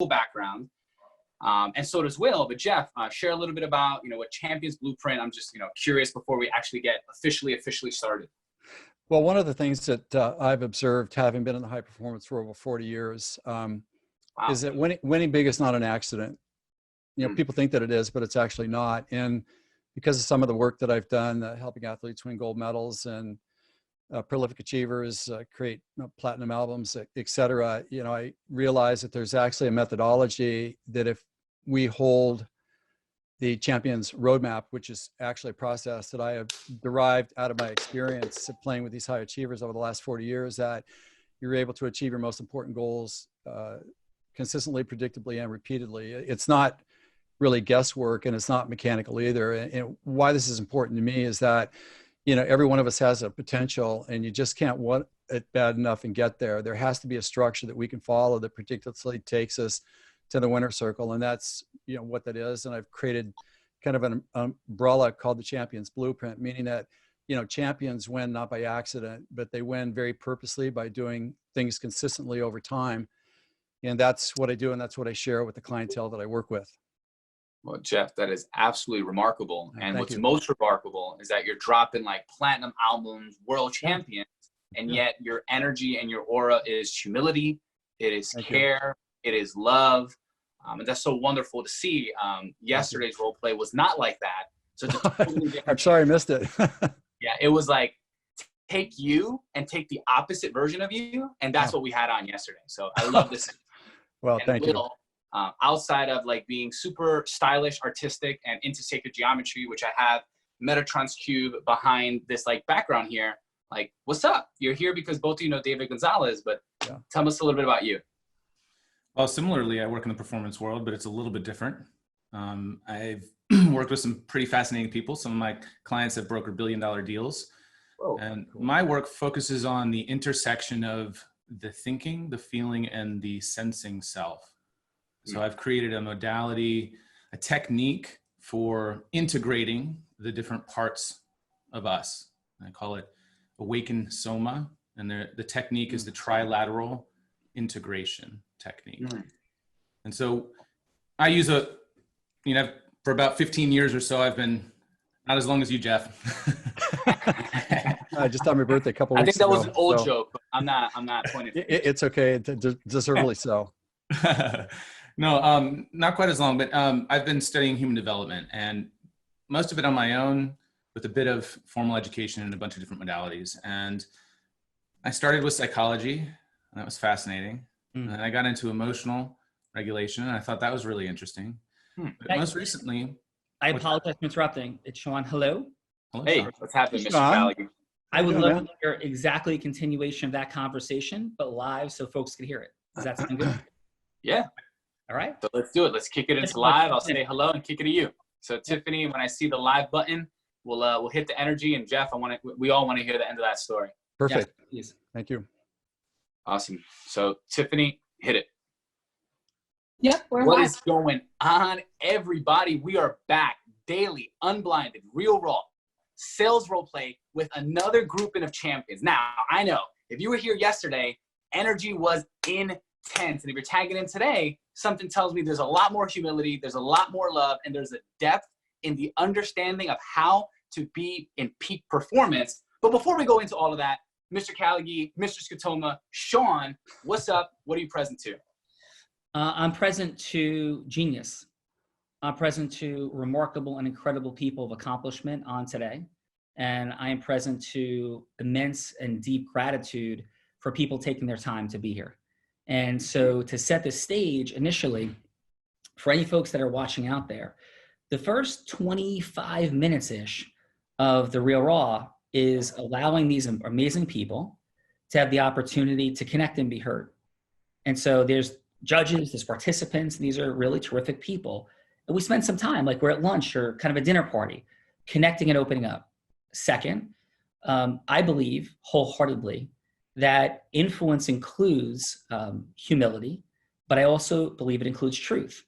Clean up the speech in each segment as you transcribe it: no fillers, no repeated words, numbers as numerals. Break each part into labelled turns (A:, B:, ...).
A: wonderful background. And so does Will. But Jeff, share a little bit about, what Champions Blueprint. I'm just, curious before we actually get officially started.
B: Well, one of the things that I've observed, having been in the high performance for over 40 years, is that winning big is not an accident. People think that it is, but it's actually not. And because of some of the work that I've done, helping athletes win gold medals and prolific achievers create platinum albums, et cetera, I realize that there's actually a methodology that if we hold the Champions Roadmap, which is actually a process that I have derived out of my experience of playing with these high achievers over the last 40 years, that you're able to achieve your most important goals consistently, predictably, and repeatedly. It's not really guesswork, and it's not mechanical either. And why this is important to me is that, every one of us has a potential, and you just can't want it bad enough and get there. There has to be a structure that we can follow that predictably takes us to the winner's circle. And that's, what that is. And I've created kind of an umbrella called the Champions Blueprint, meaning that, champions win not by accident, but they win very purposely by doing things consistently over time. And that's what I do. And that's what I share with the clientele that I work with.
A: Well, Jeff, that is absolutely remarkable. And
B: Thank
A: what's
B: you.
A: Most remarkable is that you're dropping like platinum albums, world champions, and yet your energy and your aura is humility. It is care. It is love. And that's so wonderful to see. Yesterday's role play was not like that. So it's a totally different
B: I'm sorry I missed it.
A: Yeah, it was like, take you and take the opposite version of you. And that's what we had on yesterday. So I love this.
B: Well, thank you.
A: Outside of like being super stylish, artistic, and into sacred geometry, which I have Metatron's cube behind this like background here. Like, what's up? You're here because both of you know David Gonzalez, but tell us a little bit about you.
C: Well, similarly, I work in the performance world, but it's a little bit different. I've worked with some pretty fascinating people. Some of my clients have brokered billion-dollar deals.
A: Whoa,
C: and
A: cool.
C: My work focuses on the intersection of the thinking, the feeling, and the sensing self. So I've created a modality, a technique for integrating the different parts of us. I call it Awaken Soma. And the technique is the trilateral integration technique. And so I use for about 15 years or so, I've been, not as long as you, Jeff.
B: I just had my birthday a couple weeks ago.
A: I think that was an old joke, but I'm not pointing.
B: It's okay. Deservedly so.
C: No, not quite as long, but I've been studying human development, and most of it on my own with a bit of formal education and a bunch of different modalities. And I started with psychology, and that was fascinating. And then I got into emotional regulation, and I thought that was really interesting. But most recently...
D: I apologize for interrupting. It's Sean. Hello.
A: Hey, what's happening, Mr. Callaghan?
D: I would love to hear exactly a continuation of that conversation, but live so folks could hear it. Does that sound good?
A: Yeah.
D: All right.
A: So let's do it. Let's kick it into live. I'll say hello and kick it to you. So Tiffany, when I see the live button, we'll hit the energy. And Jeff, we all want to hear the end of that story.
B: Perfect.
D: Yes,
B: Thank you.
A: Awesome. So Tiffany, hit it.
E: Yep, we're
A: What
E: live.
A: is going on, everybody? We are back. Daily, unblinded, real raw, sales role play with another grouping of champions. Now, I know if you were here yesterday, energy was intense. And if you're tagging in today, something tells me there's a lot more humility, there's a lot more love, and there's a depth in the understanding of how to be in peak performance. But before we go into all of that, Mr. Callaghan, Mr. Scotoma, Sean, what's up? What are you present to?
D: I'm present to genius. I'm present to remarkable and incredible people of accomplishment on today. And I am present to immense and deep gratitude for people taking their time to be here. And so to set the stage initially, for any folks that are watching out there, the first 25 minutes-ish of The Real Raw is allowing these amazing people to have the opportunity to connect and be heard. And so there's judges, there's participants, and these are really terrific people. And we spend some time, like we're at lunch or kind of a dinner party, connecting and opening up. Second, I believe wholeheartedly that influence includes humility, but I also believe it includes truth.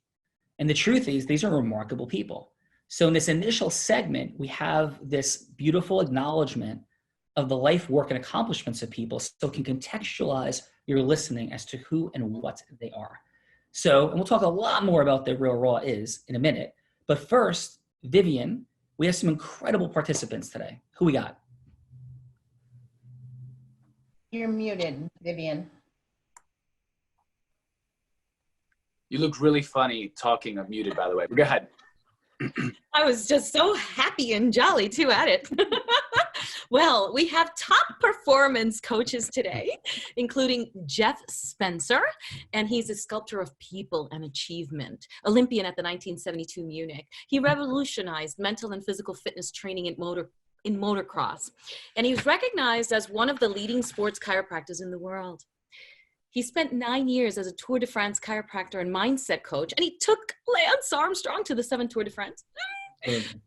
D: And the truth is these are remarkable people. So in this initial segment, we have this beautiful acknowledgement of the life, work, and accomplishments of people so it can contextualize your listening as to who and what they are. So, and we'll talk a lot more about the Real Raw is in a minute. But first, Vivian, we have some incredible participants today. Who we got?
E: You're muted, Vivian.
A: You look really funny talking of muted, by the way. Go ahead.
F: I was just so happy and jolly too at it. Well, we have top performance coaches today, including Jeff Spencer, and he's a sculptor of people and achievement, Olympian at the 1972 Munich. He revolutionized mental and physical fitness training in motocross, and he was recognized as one of the leading sports chiropractors in the world. He spent 9 years as a Tour de France chiropractor and mindset coach, and he took Lance Armstrong to the 7 Tour de France.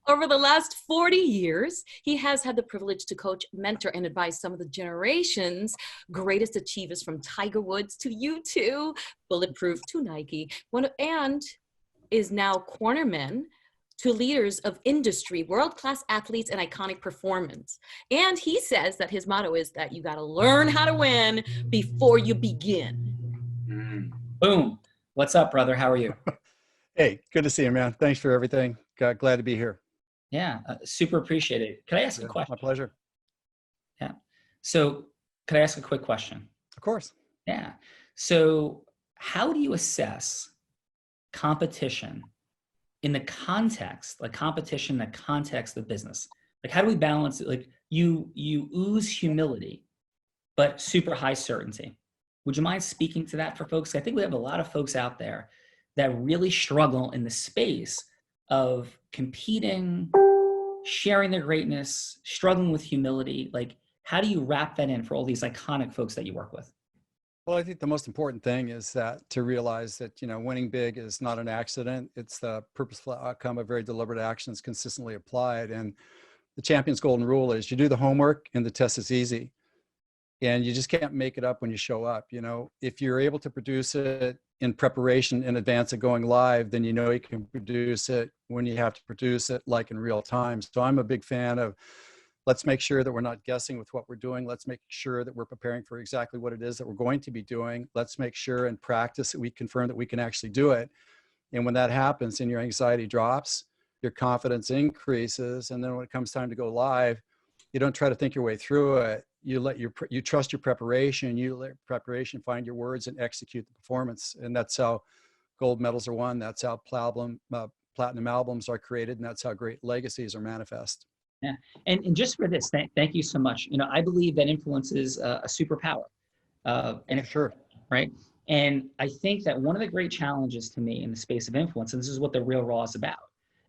F: Over the last 40 years, he has had the privilege to coach, mentor, and advise some of the generation's greatest achievers, from Tiger Woods to U2, Bulletproof to Nike, and is now Cornerman to leaders of industry, world-class athletes, and iconic performance. And he says that his motto is that you got to learn how to win before you begin.
D: Boom. What's up, brother? How are you?
B: Hey, good to see you, man. Thanks for everything. Glad to be here.
D: Yeah, super appreciate it. Can I ask a question?
B: My pleasure.
D: Yeah. So can I ask a quick question?
B: Of course.
D: Yeah. So how do you assess competition in the context, like competition in the context of business? Like, how do we balance it? Like, you ooze humility, but super high certainty. Would you mind speaking to that for folks? I think we have a lot of folks out there that really struggle in the space of competing, sharing their greatness, struggling with humility. Like, how do you wrap that in for all these iconic folks that you work with?
B: Well, I think the most important thing is that to realize that, winning big is not an accident. It's the purposeful outcome of very deliberate actions consistently applied. And the champion's golden rule is you do the homework and the test is easy. And you just can't make it up when you show up. If you're able to produce it in preparation in advance of going live, then you can produce it when you have to produce it, like in real time. So I'm a big fan of, let's make sure that we're not guessing with what we're doing. Let's make sure that we're preparing for exactly what it is that we're going to be doing. Let's make sure in practice that we confirm that we can actually do it. And when that happens and your anxiety drops, your confidence increases. And then when it comes time to go live, you don't try to think your way through it. You trust your preparation. You let preparation find your words and execute the performance. And that's how gold medals are won. That's how platinum albums are created. And that's how great legacies are manifest.
D: Yeah. And just for this, thank you so much. I believe that influence is a superpower. And
B: sure.
D: Right. And I think that one of the great challenges to me in the space of influence, and this is what the Real Raw is about,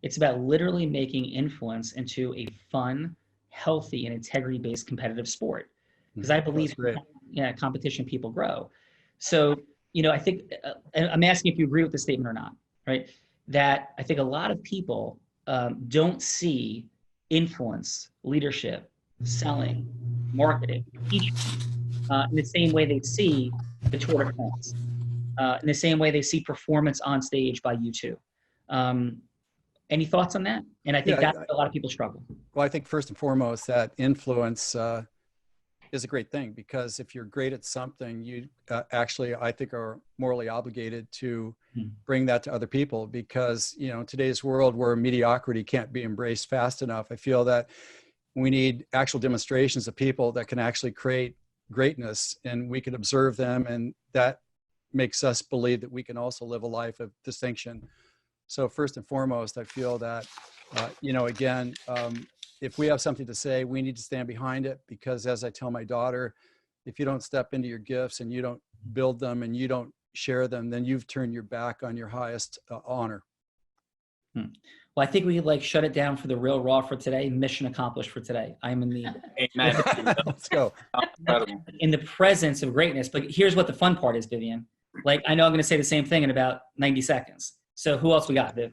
D: it's about literally making influence into a fun, healthy, and integrity-based competitive sport. Because I believe, competition people grow. So, I think, I'm asking if you agree with this statement or not, right? That I think a lot of people don't see influence, leadership, selling, marketing, teaching in the same way they see the Tour de France, in the same way they see performance on stage by U2. Any thoughts on that? And I think that's a lot of people struggle.
B: Well, I think first and foremost that influence is a great thing, because if you're great at something, you actually, I think, are morally obligated to bring that to other people, because, in today's world where mediocrity can't be embraced fast enough, I feel that we need actual demonstrations of people that can actually create greatness, and we can observe them, and that makes us believe that we can also live a life of distinction. So first and foremost, I feel that, if we have something to say, we need to stand behind it, because as I tell my daughter, if you don't step into your gifts and you don't build them and you don't share them, then you've turned your back on your highest honor.
D: Well, I think we shut it down for the Real Raw for today. Mission accomplished for today. I'm in the
B: Let's go.
D: In the presence of greatness. But here's what the fun part is, Vivian. I know I'm going to say the same thing in about 90 seconds. So who else we got, Viv?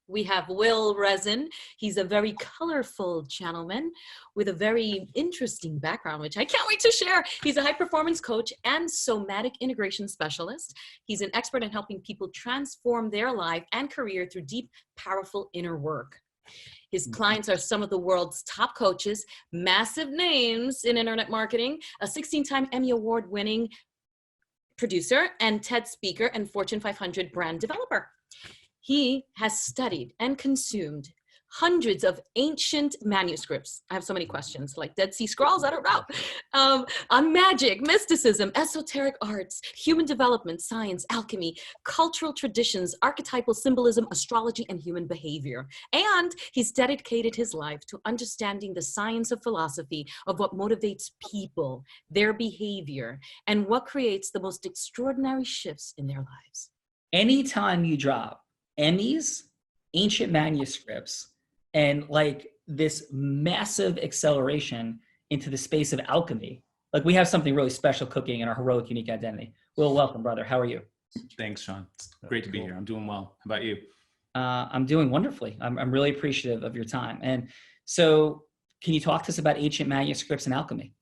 F: We have Will Rezin. He's a very colorful gentleman with a very interesting background, which I can't wait to share. He's a high performance coach and somatic integration specialist. He's an expert in helping people transform their life and career through deep, powerful inner work. His clients are some of the world's top coaches, massive names in internet marketing, a 16-time Emmy Award winning producer, and TED speaker and Fortune 500 brand developer. He has studied and consumed hundreds of ancient manuscripts. I have so many questions, like Dead Sea Scrolls, I don't know. On magic, mysticism, esoteric arts, human development, science, alchemy, cultural traditions, archetypal symbolism, astrology, and human behavior. And he's dedicated his life to understanding the science of philosophy of what motivates people, their behavior, and what creates the most extraordinary shifts in their lives.
D: Anytime you drop Emmys, ancient manuscripts, and like this massive acceleration into the space of alchemy, like we have something really special cooking in our heroic, unique identity. Will, welcome, brother. How are you?
C: Thanks, Sean. It's great to be here. I'm doing well. How about you?
D: I'm doing wonderfully. I'm really appreciative of your time. And so can you talk to us about ancient manuscripts and alchemy?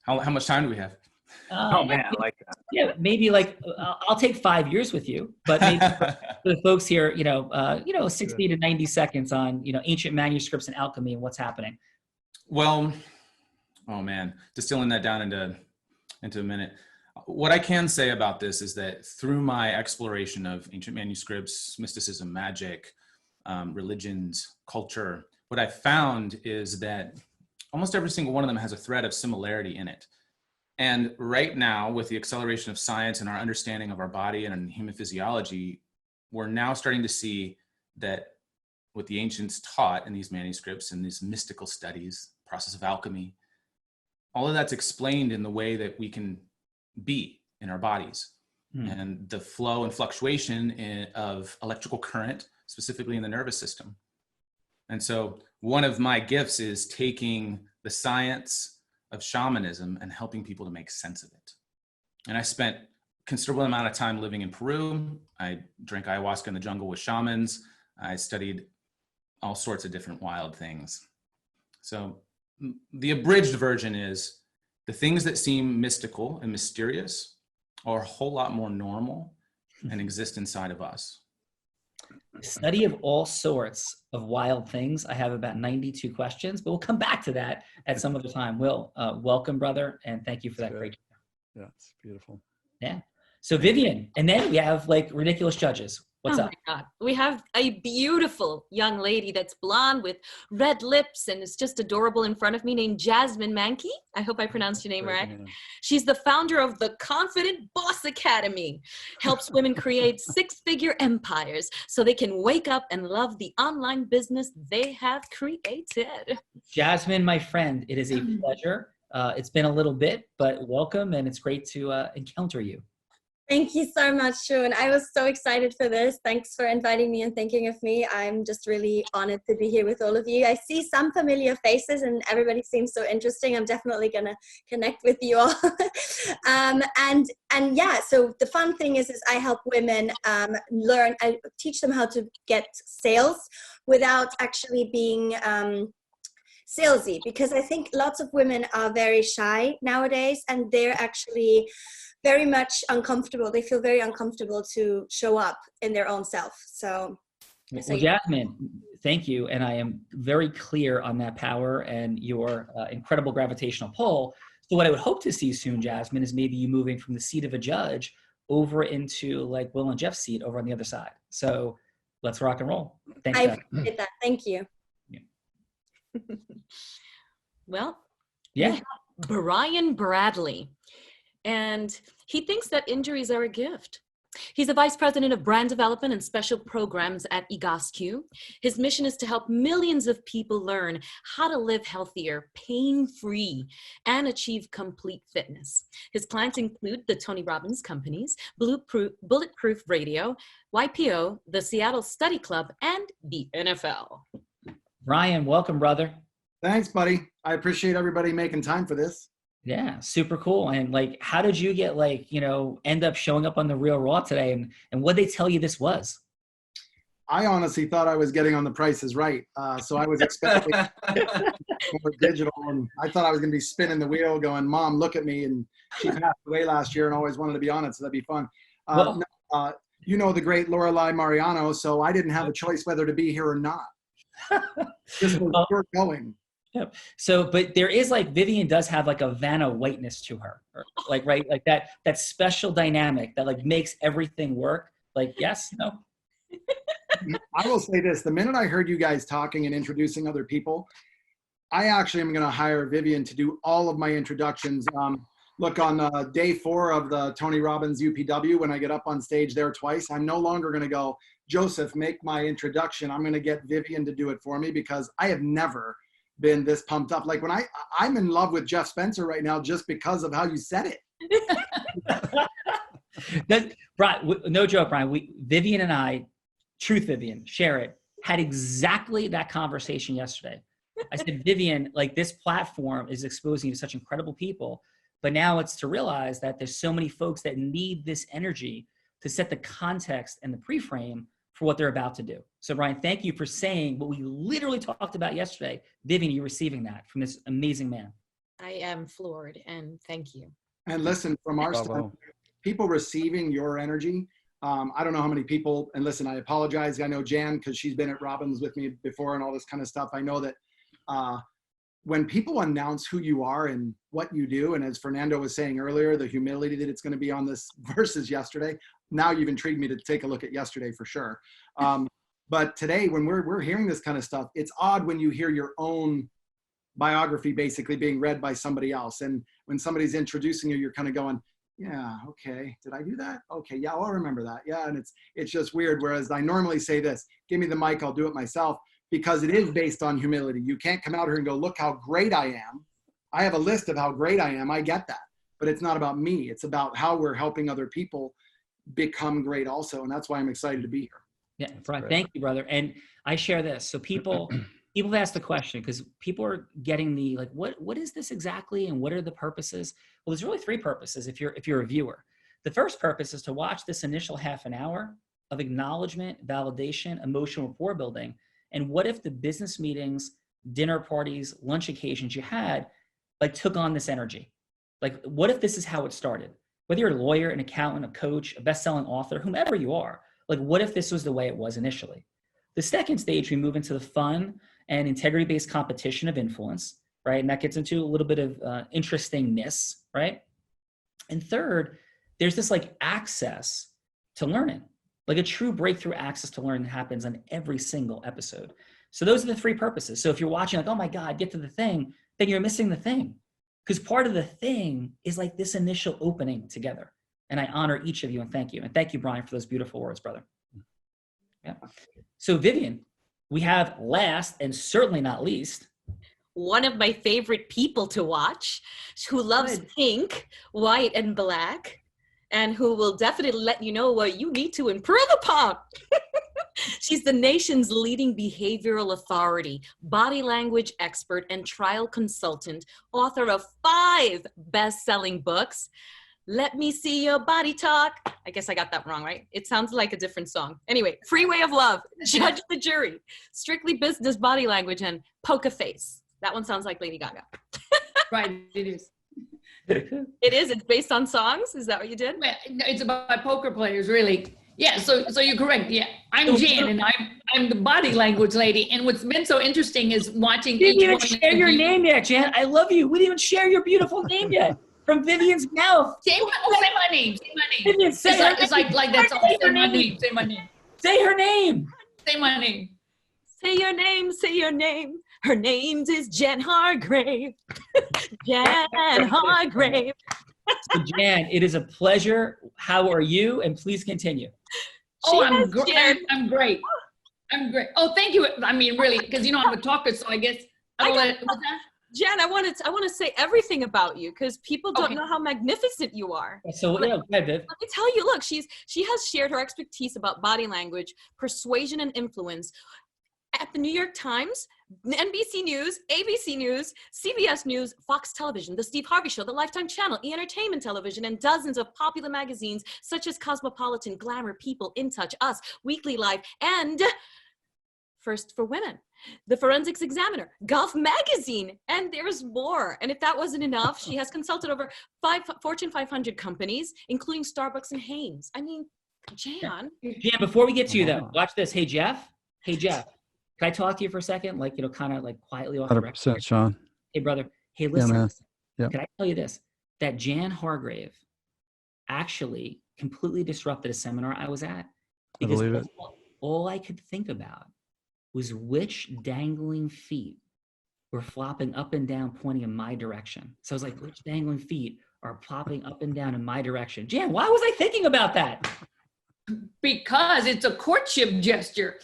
C: How much time do we have?
A: Oh man, I like that.
D: Yeah, maybe like I'll take 5 years with you, but maybe for the folks here, 60 to 90 seconds on ancient manuscripts and alchemy and what's happening.
C: Well, oh man, distilling that down into a minute. What I can say about this is that through my exploration of ancient manuscripts, mysticism, magic, religions, culture, what I found is that almost every single one of them has a thread of similarity in it. And right now, with the acceleration of science and our understanding of our body and human physiology, we're now starting to see that what the ancients taught in these manuscripts and these mystical studies, process of alchemy, all of that's explained in the way that we can be in our bodies. And the flow and fluctuation of electrical current, specifically in the nervous system. And so one of my gifts is taking the science of shamanism and helping people to make sense of it. And I spent a considerable amount of time living in Peru. I drank ayahuasca in the jungle with shamans. I studied all sorts of different wild things. So the abridged version is the things that seem mystical and mysterious are a whole lot more normal and exist inside of us.
D: Study of all sorts of wild things. I have about 92 questions, but we'll come back to that at some other time. Will, welcome, brother, and thank you for that great.
B: Yeah, it's beautiful.
D: Yeah. So Vivian, and then we have like ridiculous judges. What's up?
F: Oh my God. We have a beautiful young lady that's blonde with red lips and is just adorable in front of me named Jasmine Mankey. I hope I pronounced your name right. She's the founder of the Confident Boss Academy, helps women create six-figure empires so they can wake up and love the online business they have created.
D: Jasmine, my friend, it is a pleasure. It's been a little bit, but welcome, and it's great to encounter you.
G: Thank you so much, Sean. I was so excited for this. Thanks for inviting me and thinking of me. I'm just really honored to be here with all of you. I see some familiar faces and everybody seems so interesting. I'm definitely going to connect with you all. And yeah, so the fun thing is I help women learn, I teach them how to get sales without actually being salesy, because I think lots of women are very shy nowadays and they're actually very much uncomfortable. They feel very uncomfortable to show up in their own self. So
D: well, Jasmine, thank you. And I am very clear on that power and your incredible gravitational pull. So what I would hope to see soon, Jasmine, is maybe you moving from the seat of a judge over into like Will and Jeff's seat over on the other side. So let's rock and roll. Thanks.
G: I appreciate that. Thank you.
D: Yeah.
F: Well,
D: yeah.
F: Brian Bradley. And he thinks that injuries are a gift. He's a vice president of brand development and special programs at EGOSQ. His mission is to help millions of people learn how to live healthier, pain-free, and achieve complete fitness. His clients include the Tony Robbins companies, Bulletproof Radio, YPO, the Seattle Study Club, and the NFL.
D: Brian, welcome, brother.
H: Thanks, buddy. I appreciate everybody making time for this.
D: Yeah, super cool. And like, how did you get end up showing up on The Real Raw today? And what they tell you this was?
H: I honestly thought I was getting on The Price is Right. So I was expecting more digital. And I thought I was going to be spinning the wheel going, Mom, look at me. And she passed away last year and always wanted to be on it. So that'd be fun. You know the great Lorelei Mariano. So I didn't have a choice whether to be here or not. Just we're going.
D: Yep. So, but there is like, Vivian does have like a Vanna whiteness to her, or like, right. Like that special dynamic that like makes everything work. Like, yes, no.
H: I will say this, the minute I heard you guys talking and introducing other people, I actually am going to hire Vivian to do all of my introductions. Look, on day 4 of the Tony Robbins UPW, when I get up on stage there twice, I'm no longer going to go, Joseph, make my introduction. I'm going to get Vivian to do it for me, because I have never been this pumped up. Like when I'm in love with Jeff Spencer right now, just because of how you said it.
D: Brian, no joke, Brian. Vivian and I, truth Vivian, share it, had exactly that conversation yesterday. I said, Vivian, like this platform is exposing you to such incredible people, but now it's to realize that there's so many folks that need this energy to set the context and the pre-frame for what they're about to do. So Brian, thank you for saying what we literally talked about yesterday. Vivian, you're receiving that from this amazing man.
F: I am floored, and thank you.
H: And listen, from our side, people receiving your energy, I don't know how many people, and listen, I apologize. I know Jan, because she's been at Robbins with me before and all this kind of stuff. I know that when people announce who you are and what you do, and as Fernando was saying earlier, the humility that it's going to be on this versus yesterday, now you've intrigued me to take a look at yesterday for sure. But today, when we're hearing this kind of stuff, it's odd when you hear your own biography basically being read by somebody else. And when somebody's introducing you, you're kind of going, yeah, okay, did I do that? Okay, yeah, I'll remember that. Yeah, and it's just weird. Whereas I normally say this, give me the mic, I'll do it myself, because it is based on humility. You can't come out here and go, look how great I am. I have a list of how great I am. I get that. But it's not about me. It's about how we're helping other people become great also. And that's why I'm excited to be here.
D: Yeah, Brian, thank you, brother. And I share this. So people have asked the question, because people are getting the, like, what is this exactly? And what are the purposes? Well, there's really 3 purposes if you're a viewer. The first purpose is to watch this initial half an hour of acknowledgement, validation, emotional rapport building. And what if the business meetings, dinner parties, lunch occasions you had, like, took on this energy? Like, what if this is how it started? Whether you're a lawyer, an accountant, a coach, a best-selling author, whomever you are, like, what if this was the way it was initially? The second stage, we move into the fun and integrity-based competition of influence, right? And that gets into a little bit of interestingness, right? And third, there's this like access to learning, like a true breakthrough access to learning that happens on every single episode. So those are the 3 purposes. So if you're watching like, oh my God, get to the thing, then you're missing the thing. Because part of the thing is like this initial opening together. And I honor each of you and thank you. And thank you, Brian, for those beautiful words, brother. Yeah. So Vivian, we have last and certainly not least,
F: one of my favorite people to watch, who loves pink, white, and black, and who will definitely let you know what you need to improve upon. She's the nation's leading behavioral authority, body language expert, and trial consultant, author of 5 best-selling books. Let me see your body talk. I guess I got that wrong, right? It sounds like a different song. Anyway, Freeway of Love, Judge the Jury, Strictly Business Body Language, and Poker Face. That one sounds like Lady Gaga.
I: Right, it is.
F: It is. It's based on songs. Is that what you did?
I: Well, it's about poker players, really. Yeah, so you're correct. Yeah, I'm Jan, and I'm the body language lady. And what's been so interesting is watching.
D: You didn't even share your name yet, Jan. I love you. We didn't even share your beautiful name yet. From Vivian's mouth.
I: Say my name. Say my name.
D: Vivian, say her
I: it's
D: name.
I: like that's all. Say my name. Say my name.
D: Say her name.
I: Say my name.
F: Say your name. Say your name. Her name is Jan Hargrave. Jan Hargrave.
D: So Jan, it is a pleasure. How are you? And please continue.
I: I'm great. I'm great. Oh, thank you. I mean, really, because I'm a talker, so I guess what's that?
F: Jan, I want to say everything about you, because people don't know how magnificent you are.
D: So yeah,
F: let me tell you. Look, she has shared her expertise about body language, persuasion, and influence at the New York Times, NBC News, ABC News, CBS News, Fox Television, The Steve Harvey Show, The Lifetime Channel, E! Entertainment Television, and dozens of popular magazines such as Cosmopolitan, Glamour, People, In Touch, Us, Weekly Life, and First for Women, The Forensics Examiner, Golf Magazine, and there's more. And if that wasn't enough, she has consulted over 5 Fortune 500 companies, including Starbucks and Hanes. I mean, Jan.
D: Jan, before we get to you though, watch this. Hey, Jeff. Can I talk to you for a second? Like, kind of like quietly off the record.
B: 100%, Sean.
D: Hey, brother. Hey,
B: Yeah,
D: listen.
B: man. Yeah.
D: Can I tell you this? That Jan Hargrave actually completely disrupted a seminar I was at.
B: I believe it.
D: All I could think about was which dangling feet were flopping up and down, pointing in my direction. So I was like, which dangling feet are plopping up and down in my direction? Jan, why was I thinking about that?
I: Because it's a courtship gesture.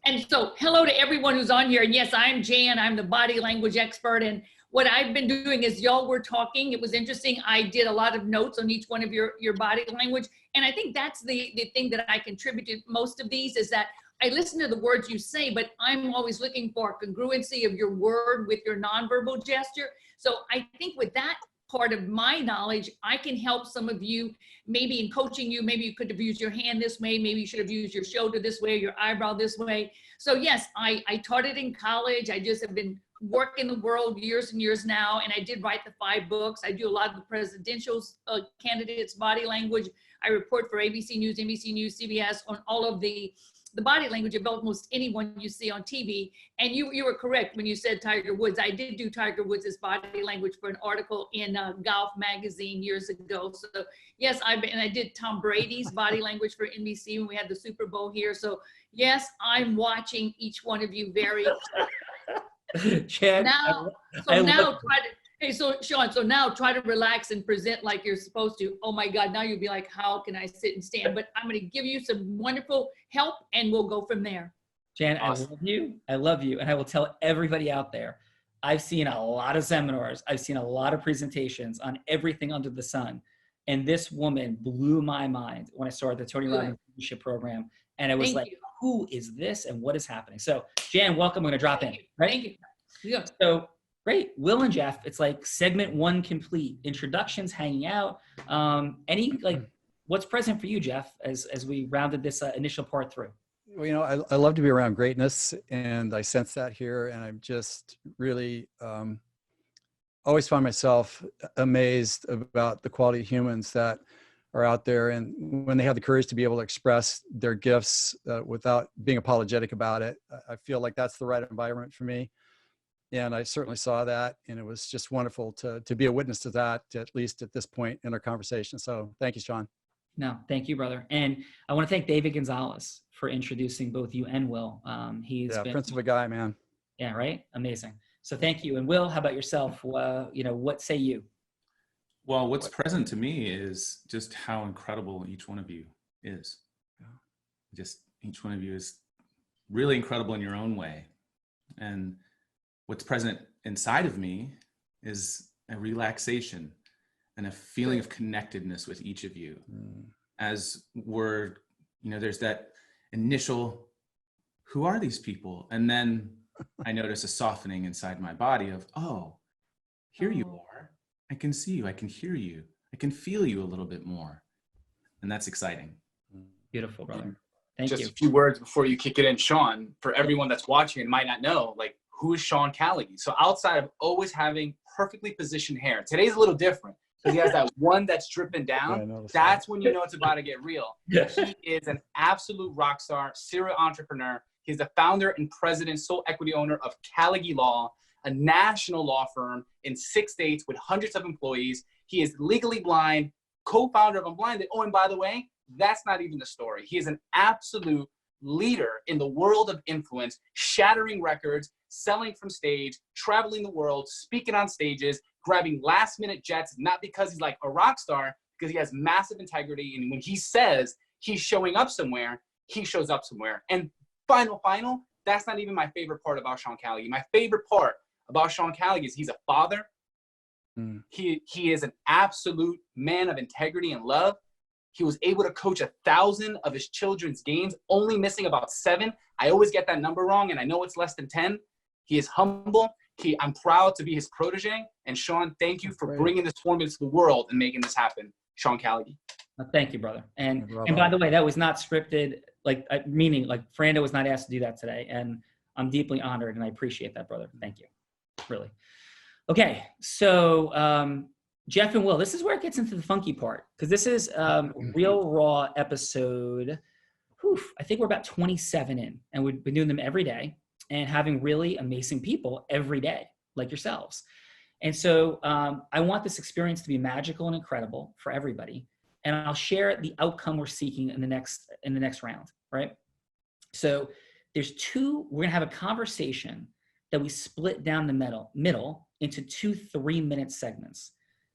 I: And so hello to everyone who's on here. And yes, I'm Jan, I'm the body language expert. And what I've been doing is y'all were talking, it was interesting. I did a lot of notes on each one of your body language. And I think that's the thing that I contribute to most of these is that I listen to the words you say, but I'm always looking for congruency of your word with your nonverbal gesture. So I think with that part of my knowledge, I can help some of you, maybe in coaching you, maybe you could have used your hand this way, maybe you should have used your shoulder this way, your eyebrow this way. So yes, I taught it in college. I just have been working the world years and years now, and I did write the 5 books. I do a lot of the presidential candidates' body language. I report for ABC News, NBC News, CBS on all of the body language of almost anyone you see on TV. And you were correct when you said Tiger Woods. I did do Tiger Woods' body language for an article in Golf magazine years ago. So yes, I did Tom Brady's body language for NBC when we had the Super Bowl here. So yes, I'm watching each one of you very.
D: Chad,
I: so Sean, so now try to relax and present like you're supposed to. Oh my God, now you'll be like, how can I sit and stand? But I'm going to give you some wonderful help and we'll go from there.
D: Jan,
A: Awesome.
D: I love you. And I will tell everybody out there, I've seen a lot of seminars. I've seen a lot of presentations on everything under the sun. And this woman blew my mind when I started the Tony Robbins Leadership Program. And I was who is this and what is happening? So Jan, welcome. I'm going to drop in. Right?
I: Thank you. Yeah.
D: So great. Will and Jeff, it's like segment 1 complete. Introductions, hanging out. What's present for you, Jeff, as we rounded this initial part through?
B: Well, I love to be around greatness, and I sense that here, and I'm just really always find myself amazed about the quality of humans that are out there, and when they have the courage to be able to express their gifts without being apologetic about it. I feel like that's the right environment for me. And I certainly saw that, and it was just wonderful to be a witness to that, at least at this point in our conversation. So thank you, Sean.
D: No, thank you, brother. And I want to thank David Gonzalez for introducing both you and Will. He's been
B: prince of a guy, man.
D: Yeah, right? Amazing. So thank you. And Will, how about yourself? What say you?
C: Well, what's present to me is just how incredible each one of you is. Just each one of you is really incredible in your own way. And what's present inside of me is a relaxation and a feeling of connectedness with each of you. As we're, there's that initial, who are these people? And then I notice a softening inside my body of, oh, here you are. I can see you. I can hear you. I can feel you a little bit more. And that's exciting.
D: Beautiful, brother. Thank you.
A: Just a few words before you kick it in, Sean, for everyone that's watching and might not know, who is Sean Callaghan? So outside of always having perfectly positioned hair, today's a little different because he has that one that's dripping down. That's when you know it's about to get real.
D: Yes.
A: He is an absolute rock star, serial entrepreneur. He's the founder and president, sole equity owner of Callaghan Law, a national law firm in 6 states with hundreds of employees. He is legally blind, co-founder of Unblinded. Oh, and by the way, that's not even the story. He is an absolute leader in the world of influence, shattering records, selling from stage, traveling the world, speaking on stages, grabbing last minute jets, not because he's like a rock star, because he has massive integrity. And when he says he's showing up somewhere, he shows up somewhere. And final, that's not even my favorite part about Sean Callaghan. My favorite part about Sean Callaghan is he's a father. He is an absolute man of integrity and love. He was able to coach 1,000 of his children's games, only missing about 7. I always get that number wrong, and I know it's less than 10. He is humble. I'm proud to be his protege. And Sean, thank you for bringing this format to the world and making this happen. Sean Callaghan.
D: Thank you, brother. And by the way, that was not scripted, meaning Frando was not asked to do that today. And I'm deeply honored, and I appreciate that, brother. Thank you. Really. Okay, so Jeff and Will, this is where it gets into the funky part, because this is Real Raw episode, I think we're about 27 in, and we've been doing them every day. and having really amazing people every day, like yourselves. And so I want this experience to be magical and incredible for everybody. And I'll share the outcome we're seeking in the next round, right? So we're gonna have a conversation that we split down the middle into 2 3-minute segments.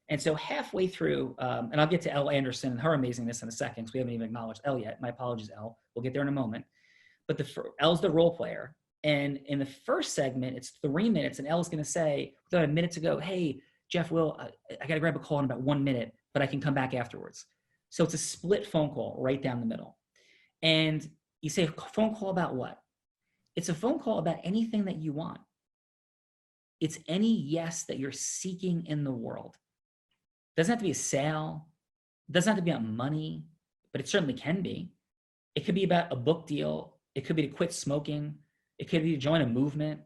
D: And so halfway through, and I'll get to Elle Anderson and her amazingness in a second, because we haven't even acknowledged Elle yet. My apologies, Elle. We'll get there in a moment. But Elle's the role player. And in the first segment, it's 3 minutes, and Elle's going to say, without a minute to go, hey, Jeff, Will, I got to grab a call in about 1 minute, but I can come back afterwards. So it's a split phone call right down the middle. And you say, a phone call about what? It's a phone call about anything that you want. It's any yes that you're seeking in the world. It doesn't have to be a sale. It doesn't have to be on money, but it certainly can be. It could be about a book deal. It could be to quit smoking. It could be to join a movement.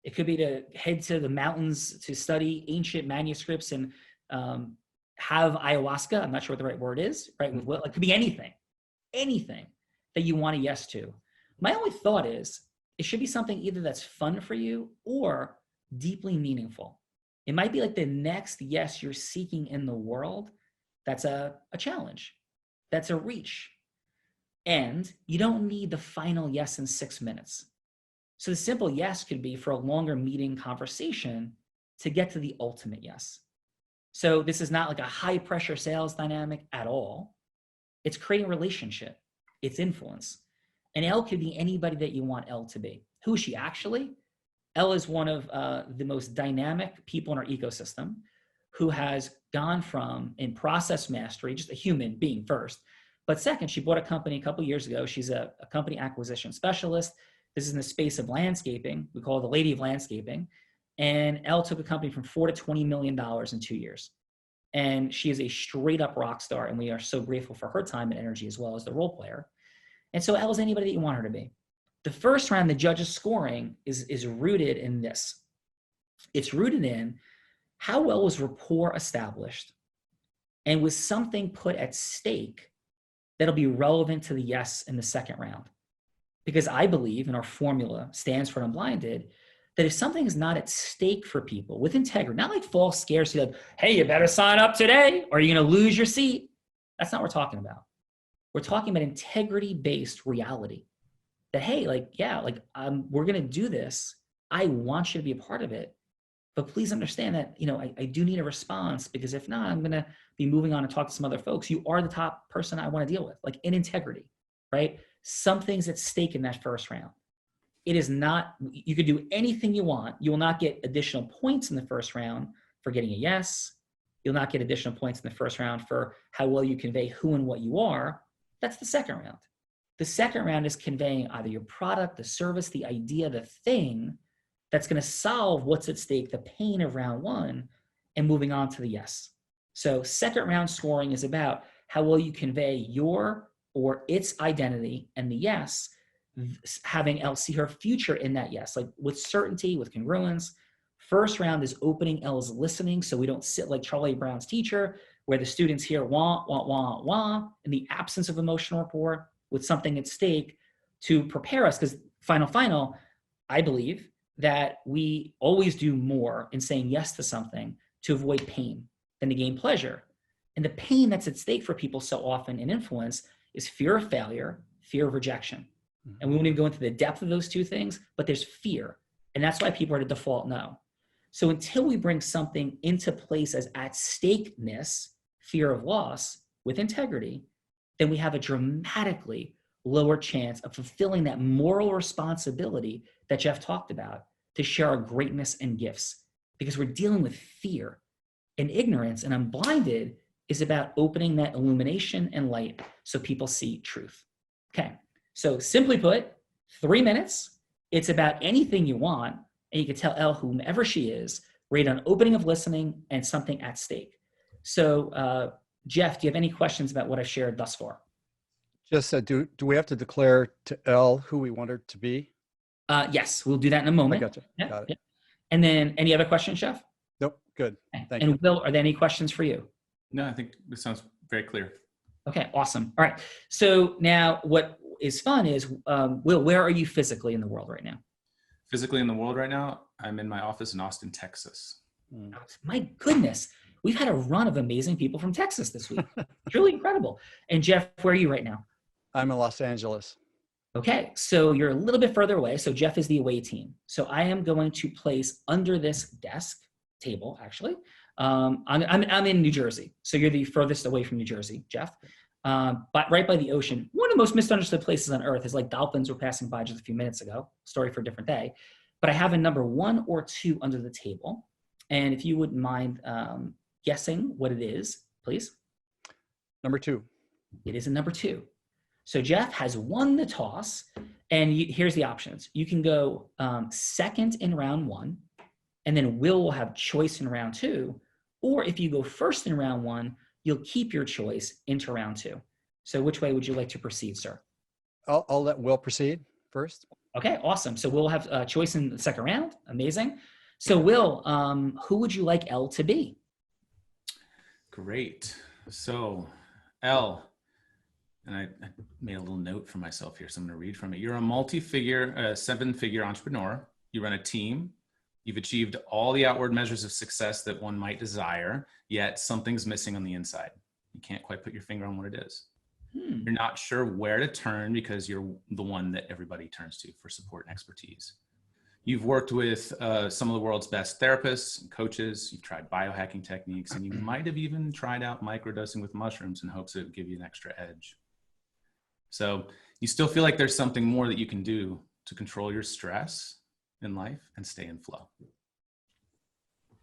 D: It could be to head to the mountains to study ancient manuscripts and have ayahuasca. I'm not sure what the right word is, right? It could be anything that you want a yes to. My only thought is it should be something either that's fun for you or deeply meaningful. It might be like the next yes you're seeking in the world. That's a challenge. That's a reach. And you don't need the final yes in 6 minutes. So the simple yes could be for a longer meeting conversation to get to the ultimate yes. So this is not like a high pressure sales dynamic at all. It's creating relationship. It's influence. And Elle could be anybody that you want Elle to be. Who is she actually? Elle is one of the most dynamic people in our ecosystem who has gone from in process mastery, just a human being first, but second, she bought a company a couple years ago. She's a company acquisition specialist. This is in the space of landscaping. We call her the lady of landscaping. And Elle took a company from $4 to $20 million in 2 years. And she is a straight up rock star. And we are so grateful for her time and energy as well as the role player. And so Elle is anybody that you want her to be. The first round, the judges scoring is rooted in this. It's rooted in how well was rapport established and was something put at stake that'll be relevant to the yes in the second round. Because I believe, and our formula stands for Unblinded, that if something is not at stake for people with integrity, not like false scarcity, like, hey, you better sign up today or you're going to lose your seat. That's not what we're talking about. We're talking about integrity-based reality. That, hey, we're going to do this. I want you to be a part of it. But please understand that, I do need a response, because if not, I'm going to be moving on and talk to some other folks. You are the top person I want to deal with, like in integrity, right? Something's at stake in that first round. It is not, you could do anything you want. You will not get additional points in the first round for getting a yes. You'll not get additional points in the first round for how well you convey who and what you are. That's the second round. The second round is conveying either your product, the service, the idea, the thing that's going to solve what's at stake, the pain of round one, and moving on to the yes. So second round scoring is about how well you convey your or its identity, and the yes, having Elle see her future in that yes, like with certainty, with congruence. First round is opening Elle's listening, so we don't sit like Charlie Brown's teacher, where the students hear wah, wah, wah, wah, in the absence of emotional rapport with something at stake to prepare us. Because final, I believe that we always do more in saying yes to something to avoid pain than to gain pleasure. And the pain that's at stake for people so often in influence is fear of failure, fear of rejection. And we won't even go into the depth of those two things, but there's fear. And that's why people are to default no. So until we bring something into place as at stakeness, fear of loss, with integrity, then we have a dramatically lower chance of fulfilling that moral responsibility that Jeff talked about to share our greatness and gifts, because we're dealing with fear and ignorance, and Unblinded is about opening that illumination and light so people see truth. Okay, so simply put, 3 minutes, it's about anything you want, and you can tell Elle, whomever she is, right on opening of listening and something at stake. So Jeff, do you have any questions about what I've shared thus far?
B: Just do we have to declare to Elle who we want her to be?
D: Yes, we'll do that in a moment.
B: I gotcha.
D: Yeah,
B: Got it.
D: yeah. And then any other questions, Jeff?
B: Nope. Good.
D: Okay.
B: Thank
D: and
B: you.
D: Will, are there any questions for you?
C: No, I think this sounds very clear.
D: Okay, awesome. All right. So now what is fun is, Will, where are you physically in the world right now?
C: Physically in the world right now, I'm in my office in Austin, Texas.
D: My goodness, we've had a run of amazing people from Texas this week. It's really incredible. And Jeff, where are you right now?
B: I'm in Los Angeles.
D: Okay, so you're a little bit further away. So Jeff is the away team. So I am going to place under this table, actually. I'm in New Jersey. So you're the furthest away from New Jersey, Jeff. But right by the ocean. One of the most misunderstood places on earth is like dolphins were passing by just a few minutes ago. Story for a different day. But I have a number 1 or 2 under the table. And if you wouldn't mind guessing what it is, please.
B: Number 2.
D: It is a number 2. So Jeff has won the toss, and here's the options. You can go second in round 1, and then will have choice in round 2. Or if you go first in round 1, you'll keep your choice into round 2. So which way would you like to proceed, sir?
B: I'll let Will proceed first.
D: Okay, awesome. So we'll have a choice in the second round. Amazing. So Will, who would you like Elle to be?
C: Great. So Elle, and I made a little note for myself here, so I'm going to read from it. You're a multi-figure, 7-figure entrepreneur. You run a team. You've achieved all the outward measures of success that one might desire, yet something's missing on the inside. You can't quite put your finger on what it is. You're not sure where to turn because you're the one that everybody turns to for support and expertise. You've worked with some of the world's best therapists and coaches. You've tried biohacking techniques, and you might have even tried out microdosing with mushrooms in hopes it would give you an extra edge. So you still feel like there's something more that you can do to control your stress in life and stay in flow.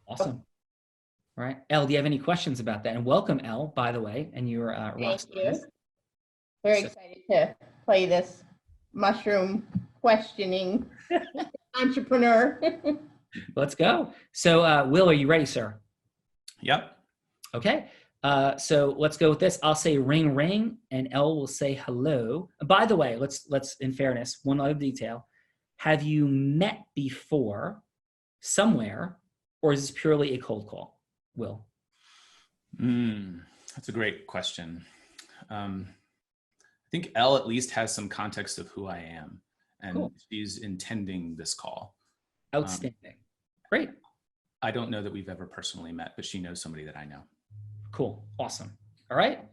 D: Awesome. All right. Elle, do you have any questions about that? And welcome, Elle, by the way, and your
E: Thank you. Very excited to play this mushroom questioning entrepreneur.
D: Let's go. So Will, are you ready, sir?
C: Yep.
D: Okay. So let's go with this. I'll say ring, ring, and Elle will say hello. By the way, let's in fairness, one other detail. Have you met before somewhere, or is this purely a cold call? Will?
C: That's a great question. I think Elle at least has some context of who I am, and
D: Cool.
C: She's intending this call.
D: Outstanding. Great.
C: I don't know that we've ever personally met, but she knows somebody that I know.
D: Cool. Awesome. All right.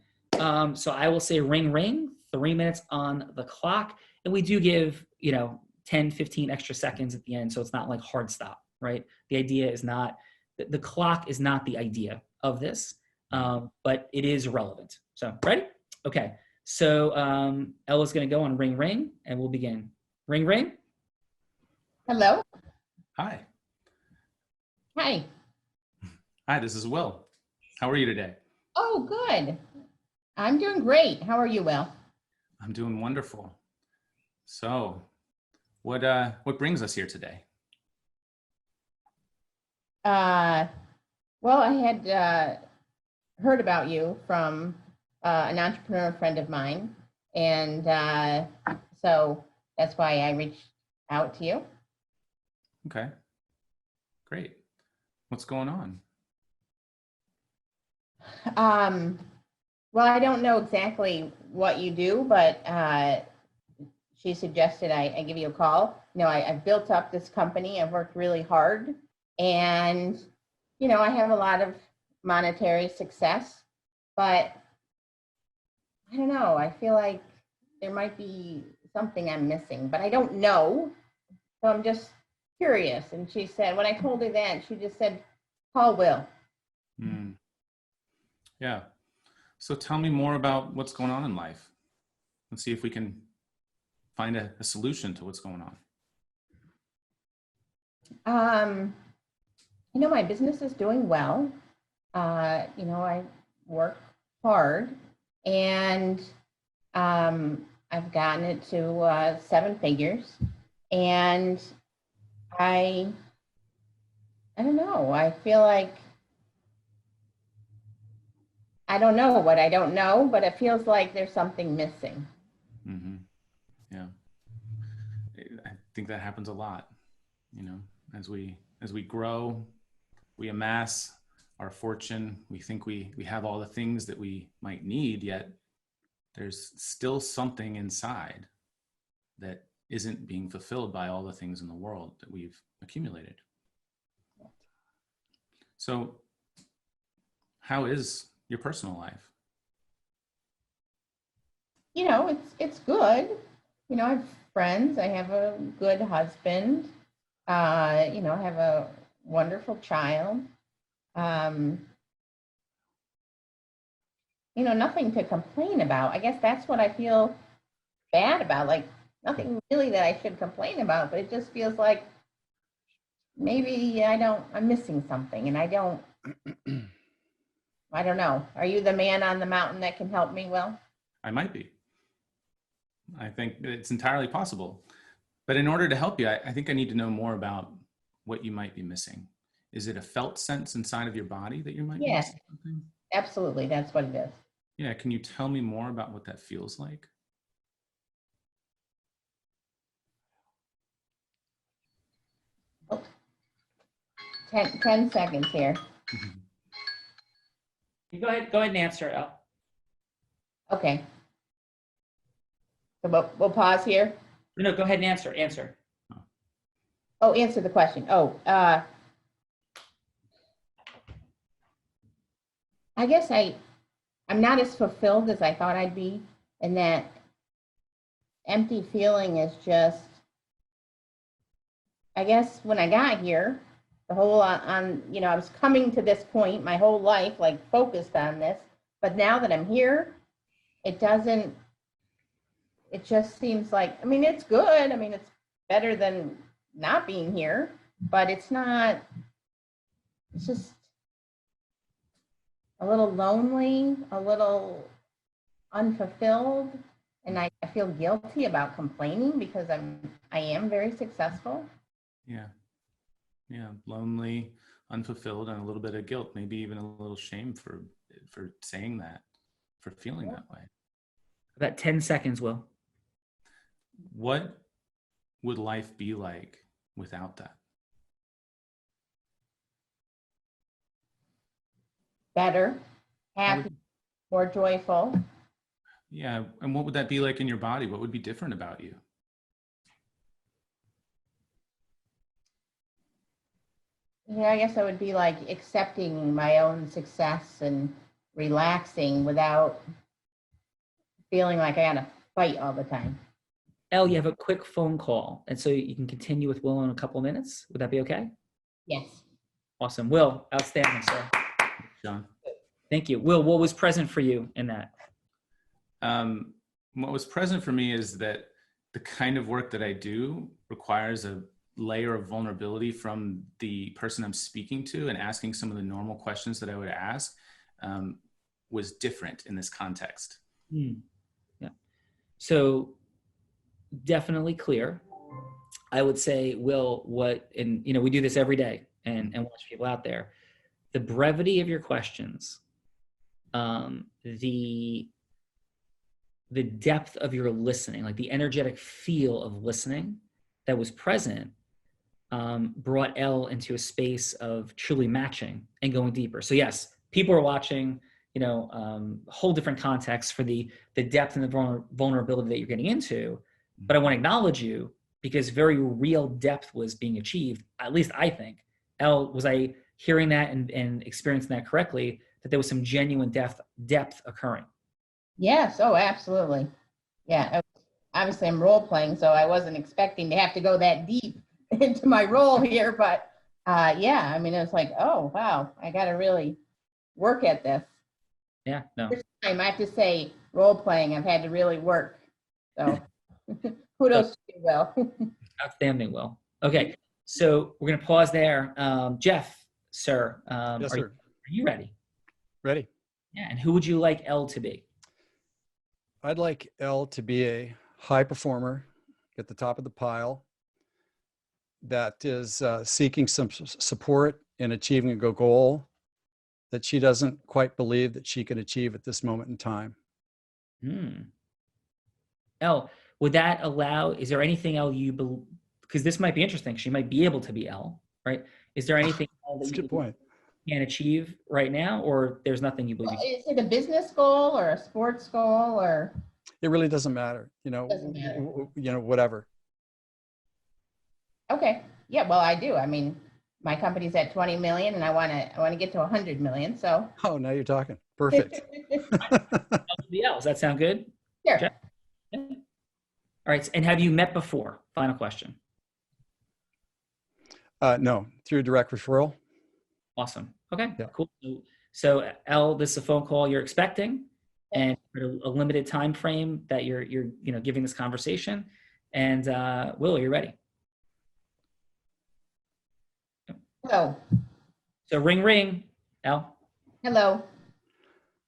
D: So I will say ring, ring, 3 minutes on the clock. And we do give, 10, 15 extra seconds at the end. So it's not like hard stop, right? The idea is not, the clock is not the idea of this, but it is relevant. So ready? Okay. So Ella's going to go on ring, ring, and we'll begin. Ring, ring.
E: Hello.
C: Hi.
E: Hi.
C: Hi, this is Will. How are you today?
E: Oh, good. I'm doing great. How are you, Will?
C: I'm doing wonderful. So, what brings us here today?
E: Well, I had heard about you from an entrepreneur friend of mine, and so that's why I reached out to you.
C: Okay. Great. What's going on?
E: Well, I don't know exactly what you do, but she suggested I give you a call. I've built up this company. I've worked really hard, and I have a lot of monetary success, but I don't know. I feel like there might be something I'm missing, but I don't know. So I'm just curious. And she said, when I told her that, she just said, call Will.
C: Yeah. So tell me more about what's going on in life. Let's see if we can find a solution to what's going on.
E: My business is doing well. I work hard, and I've gotten it to 7 figures, and I don't know. I feel like I don't know what I don't know, but it feels like there's something missing.
C: Mm-hmm. Yeah. I think that happens a lot, as we grow, we amass our fortune. We think we have all the things that we might need, yet there's still something inside that isn't being fulfilled by all the things in the world that we've accumulated. So how is your personal life?
E: You know, it's good. You know, I have friends. I have a good husband. You know, I have a wonderful child. You know, nothing to complain about. I guess that's what I feel bad about. Like, nothing really that I should complain about, but it just feels like maybe I'm missing something, and I don't know. Are you the man on the mountain that can help me, Will?
C: I might be. I think it's entirely possible. But in order to help you, I think I need to know more about what you might be missing. Is it a felt sense inside of your body that you might be missing something?
E: Absolutely. That's what it is.
C: Yeah. Can you tell me more about what that feels like?
E: Oh. 10 seconds here.
D: You go ahead and answer, Elle.
E: Okay. So we'll pause here.
D: No, go ahead and answer.
E: Oh, answer the question. I guess I'm not as fulfilled as I thought I'd be, and that empty feeling is just, I guess when I got here, the whole you know, I was coming to this point my whole life, like focused on this, but now that I'm here, it just seems like, I mean, it's good. I mean, it's better than not being here, but it's just a little lonely, a little unfulfilled, and I feel guilty about complaining because I am very successful.
C: Yeah. Lonely, unfulfilled, and a little bit of guilt, maybe even a little shame for saying that, for feeling that way.
D: About 10 seconds, Will.
C: What would life be like without that?
E: Better, happy, more joyful.
C: Yeah. And what would that be like in your body? What would be different about you?
E: Yeah, I guess I would be like accepting my own success and relaxing without feeling like I had to fight all the time.
D: Elle, you have a quick phone call, and so you can continue with Will in a couple of minutes. Would that be okay?
E: Yes.
D: Awesome. Will, outstanding, sir.
C: John?
D: Thank you. Will, what was present for you in that?
C: What was present for me is that the kind of work that I do requires a layer of vulnerability from the person I'm speaking to, and asking some of the normal questions that I would ask was different in this context.
D: Yeah. So definitely clear. I would say, Will, and you know, we do this every day and watch people out there. The brevity of your questions, the depth of your listening, like the energetic feel of listening that was present, brought Elle into a space of truly matching and going deeper. So yes, people are watching, you know, whole different context for the depth and the vulnerability that you're getting into. But I want to acknowledge you because very real depth was being achieved. At least I think. Elle, was I hearing that and experiencing that correctly, that there was some genuine depth occurring?
E: Yes. Oh, absolutely. Yeah. Obviously, I'm role playing, so I wasn't expecting to have to go that deep into my role here. But yeah, I mean, it was like, oh, wow, I got to really work at this.
D: Yeah. No.
E: First time, I have to say, role playing, I've had to really work. So kudos to you, Will.
D: Outstanding, Will. Okay. So we're going to pause there. Jeff, sir.
B: Yes, sir.
D: Are you ready?
B: Ready.
D: Yeah. And who would you like Elle to be?
B: I'd like Elle to be a high performer at the top of the pile that is seeking some support in achieving a goal that she doesn't quite believe that she can achieve at this moment in time.
D: Elle, would that allow, is there anything Elle you believe, because this might be interesting, she might be able to be Elle, right? Is there anything
B: That's a good point.
D: can achieve right now, or there's nothing you believe?
E: Is it a business goal or a sports goal or?
B: It really doesn't matter, you know,
E: Doesn't matter.
B: whatever.
E: Okay. Yeah, well, I do. I mean, my company's at 20 million and I want to get to 100 million. So.
B: Oh, now you're talking. Perfect.
D: Does that sound good?
E: Sure.
D: Jeff? Yeah. All right. And have you met before? Final question.
B: No, through direct referral.
D: Awesome. Okay,
B: Yeah.
D: cool. So Elle, this is a phone call you're expecting, and a limited time frame that you're giving this conversation. And Will, are you ready?
E: Hello.
D: So ring, ring, Elle.
E: Hello.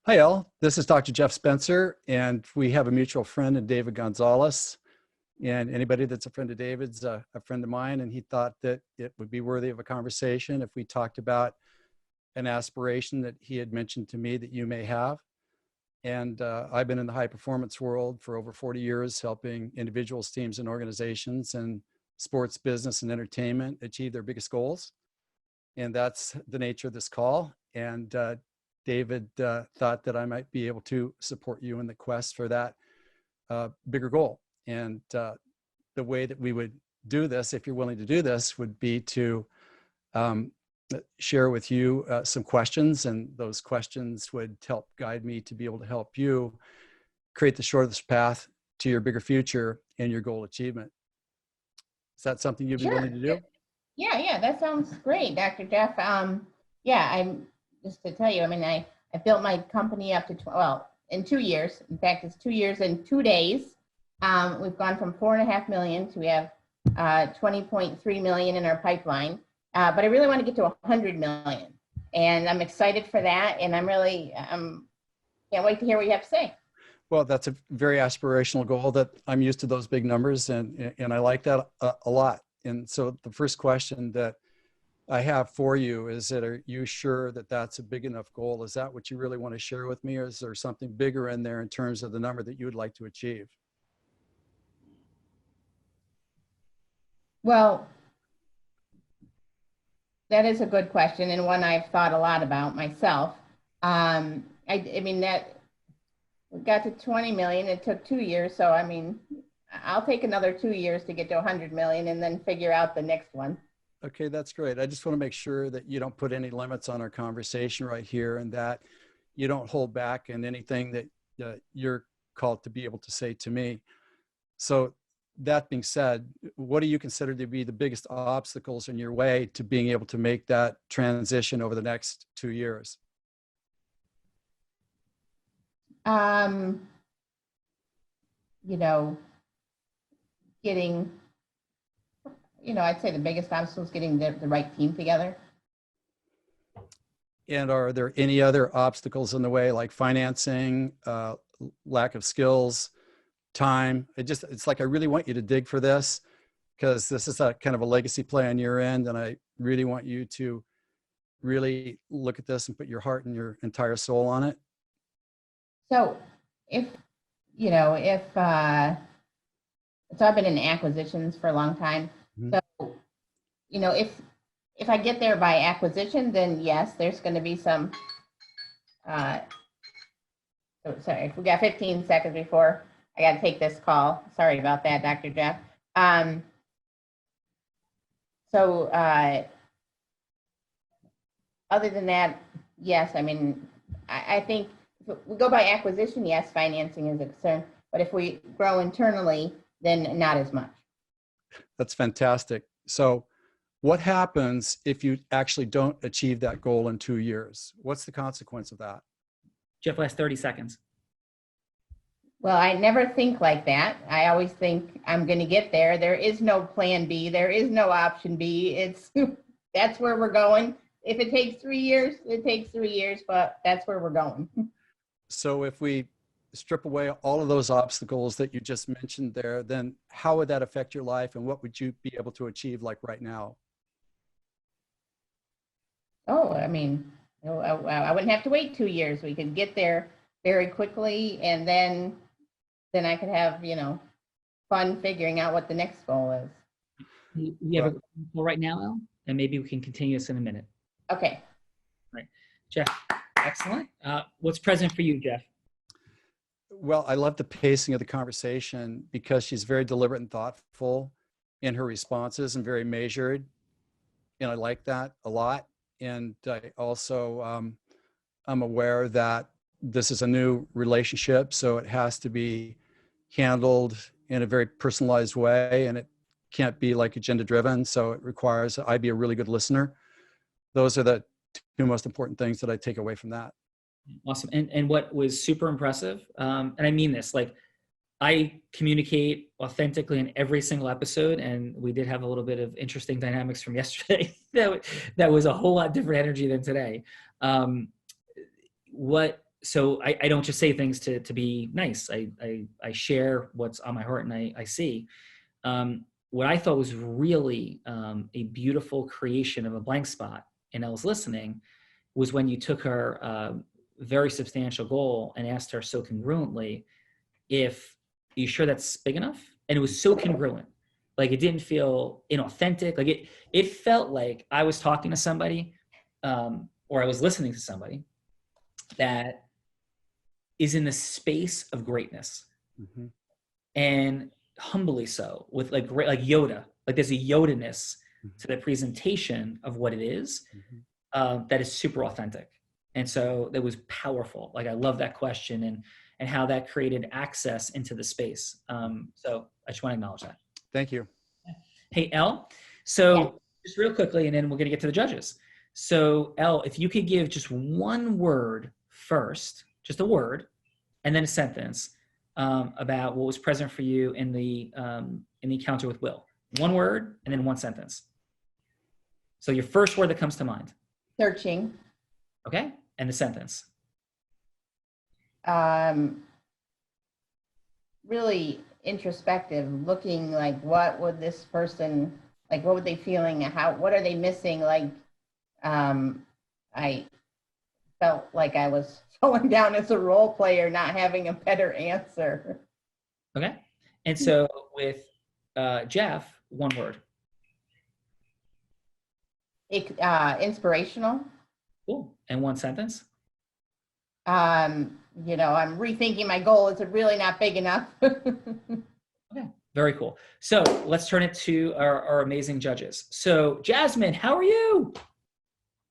B: Hi, Elle. This is Dr. Jeff Spencer, and we have a mutual friend in David Gonzalez. And anybody that's a friend of David's a friend of mine, and he thought that it would be worthy of a conversation if we talked about an aspiration that he had mentioned to me that you may have. And I've been in the high performance world for over 40 years, helping individuals, teams, and organizations and sports, business, and entertainment achieve their biggest goals. And that's the nature of this call. And David thought that I might be able to support you in the quest for that bigger goal. And the way that we would do this, if you're willing to do this, would be to share with you some questions, and those questions would help guide me to be able to help you create the shortest path to your bigger future and your goal achievement. Is that something you'd be willing to do?
E: Yeah, that sounds great, Dr. Jeff. Yeah, I'm just to tell you, I mean, I built my company up to, in 2 years. In fact, it's 2 years and 2 days. We've gone from 4.5 million to we have 20.3 million in our pipeline. But I really want to get to 100 million. And I'm excited for that. And can't wait to hear what you have to say.
B: Well, that's a very aspirational goal that I'm used to those big numbers, and I like that a lot. And so the first question that I have for you is that, are you sure that that's a big enough goal? Is that what you really want to share with me? Or is there something bigger in there in terms of the number that you would like to achieve?
E: Well, that is a good question, and one I've thought a lot about myself. I mean, that we got to 20 million. It took 2 years. So, I mean, I'll take another 2 years to get to 100 million and then figure out the next one.
B: Okay, that's great. I just want to make sure that you don't put any limits on our conversation right here, and that you don't hold back in anything that you're called to be able to say to me. So that being said, what do you consider to be the biggest obstacles in your way to being able to make that transition over the next 2 years?
E: I'd say the biggest obstacle is getting the right team together.
B: And are there any other obstacles in the way, like financing, lack of skills, time? It's like, I really want you to dig for this, because this is a kind of a legacy play on your end. And I really want you to really look at this and put your heart and your entire soul on it.
E: So so I've been in acquisitions for a long time.
B: Mm-hmm.
E: So, if I get there by acquisition, then yes, there's going to be some, sorry, we got 15 seconds before I got to take this call. Sorry about that, Dr. Jeff. Other than that, yes, I mean, I think if we go by acquisition, yes, financing is a concern, but if we grow internally, then not as much.
B: That's fantastic. So what happens if you actually don't achieve that goal in 2 years? What's the consequence of that?
D: Jeff, last 30 seconds.
E: Well, I never think like that. I always think I'm going to get there. There is no plan B. There is no option B. That's where we're going. If it takes 3 years, it takes 3 years, but that's where we're going.
B: So if we strip away all of those obstacles that you just mentioned there, then how would that affect your life, and what would you be able to achieve like right now?
E: Oh, I mean, I wouldn't have to wait 2 years. We could get there very quickly, and then I could have, fun figuring out what the next goal is.
D: We have a goal right now, Elle, and maybe we can continue this in a minute.
E: Okay.
D: All right. Jeff, excellent. What's present for you, Jeff?
B: Well, I love the pacing of the conversation because she's very deliberate and thoughtful. in her responses and very measured. And I like that a lot. And I also, I'm aware that this is a new relationship, so it has to be handled in a very personalized way, and it can't be like agenda driven. So it requires that I be a really good listener. Those are the two most important things that I take away from that.
D: Awesome. And what was super impressive, and I mean this, like, I communicate authentically in every single episode, and we did have a little bit of interesting dynamics from yesterday. that was a whole lot different energy than today. So I don't just say things to be nice. I share what's on my heart, and I see. What I thought was really a beautiful creation of a blank spot in Elle's listening was when you took her very substantial goal and asked her so congruently, if you sure that's big enough? And it was so congruent. Like, it didn't feel inauthentic. Like it felt like I was talking to somebody, or I was listening to somebody that is in the space of greatness.
B: Mm-hmm.
D: And humbly so, with like Yoda. Like, there's a Yoda-ness to the presentation of what it is, that is super authentic. And so that was powerful. Like, I love that question and how that created access into the space. So I just want to acknowledge that.
B: Thank you.
D: Hey, Elle. So just real quickly, and then we're going to get to the judges. So Elle, if you could give just one word first, just a word, and then a sentence about what was present for you in the encounter with Will. One word and then one sentence. So your first word that comes to mind.
E: Searching.
D: Okay. And the sentence.
E: Really introspective, looking like, what would this person, like, what would they feeling? What are they missing? Like, I felt like I was falling down as a role player, not having a better answer.
D: Okay. And so with Jeff, one word.
E: Inspirational.
D: Cool. And one sentence.
E: I'm rethinking my goal. Is it really not big enough?
D: Okay. Very cool. So let's turn it to our amazing judges. So Jasmine, how are you?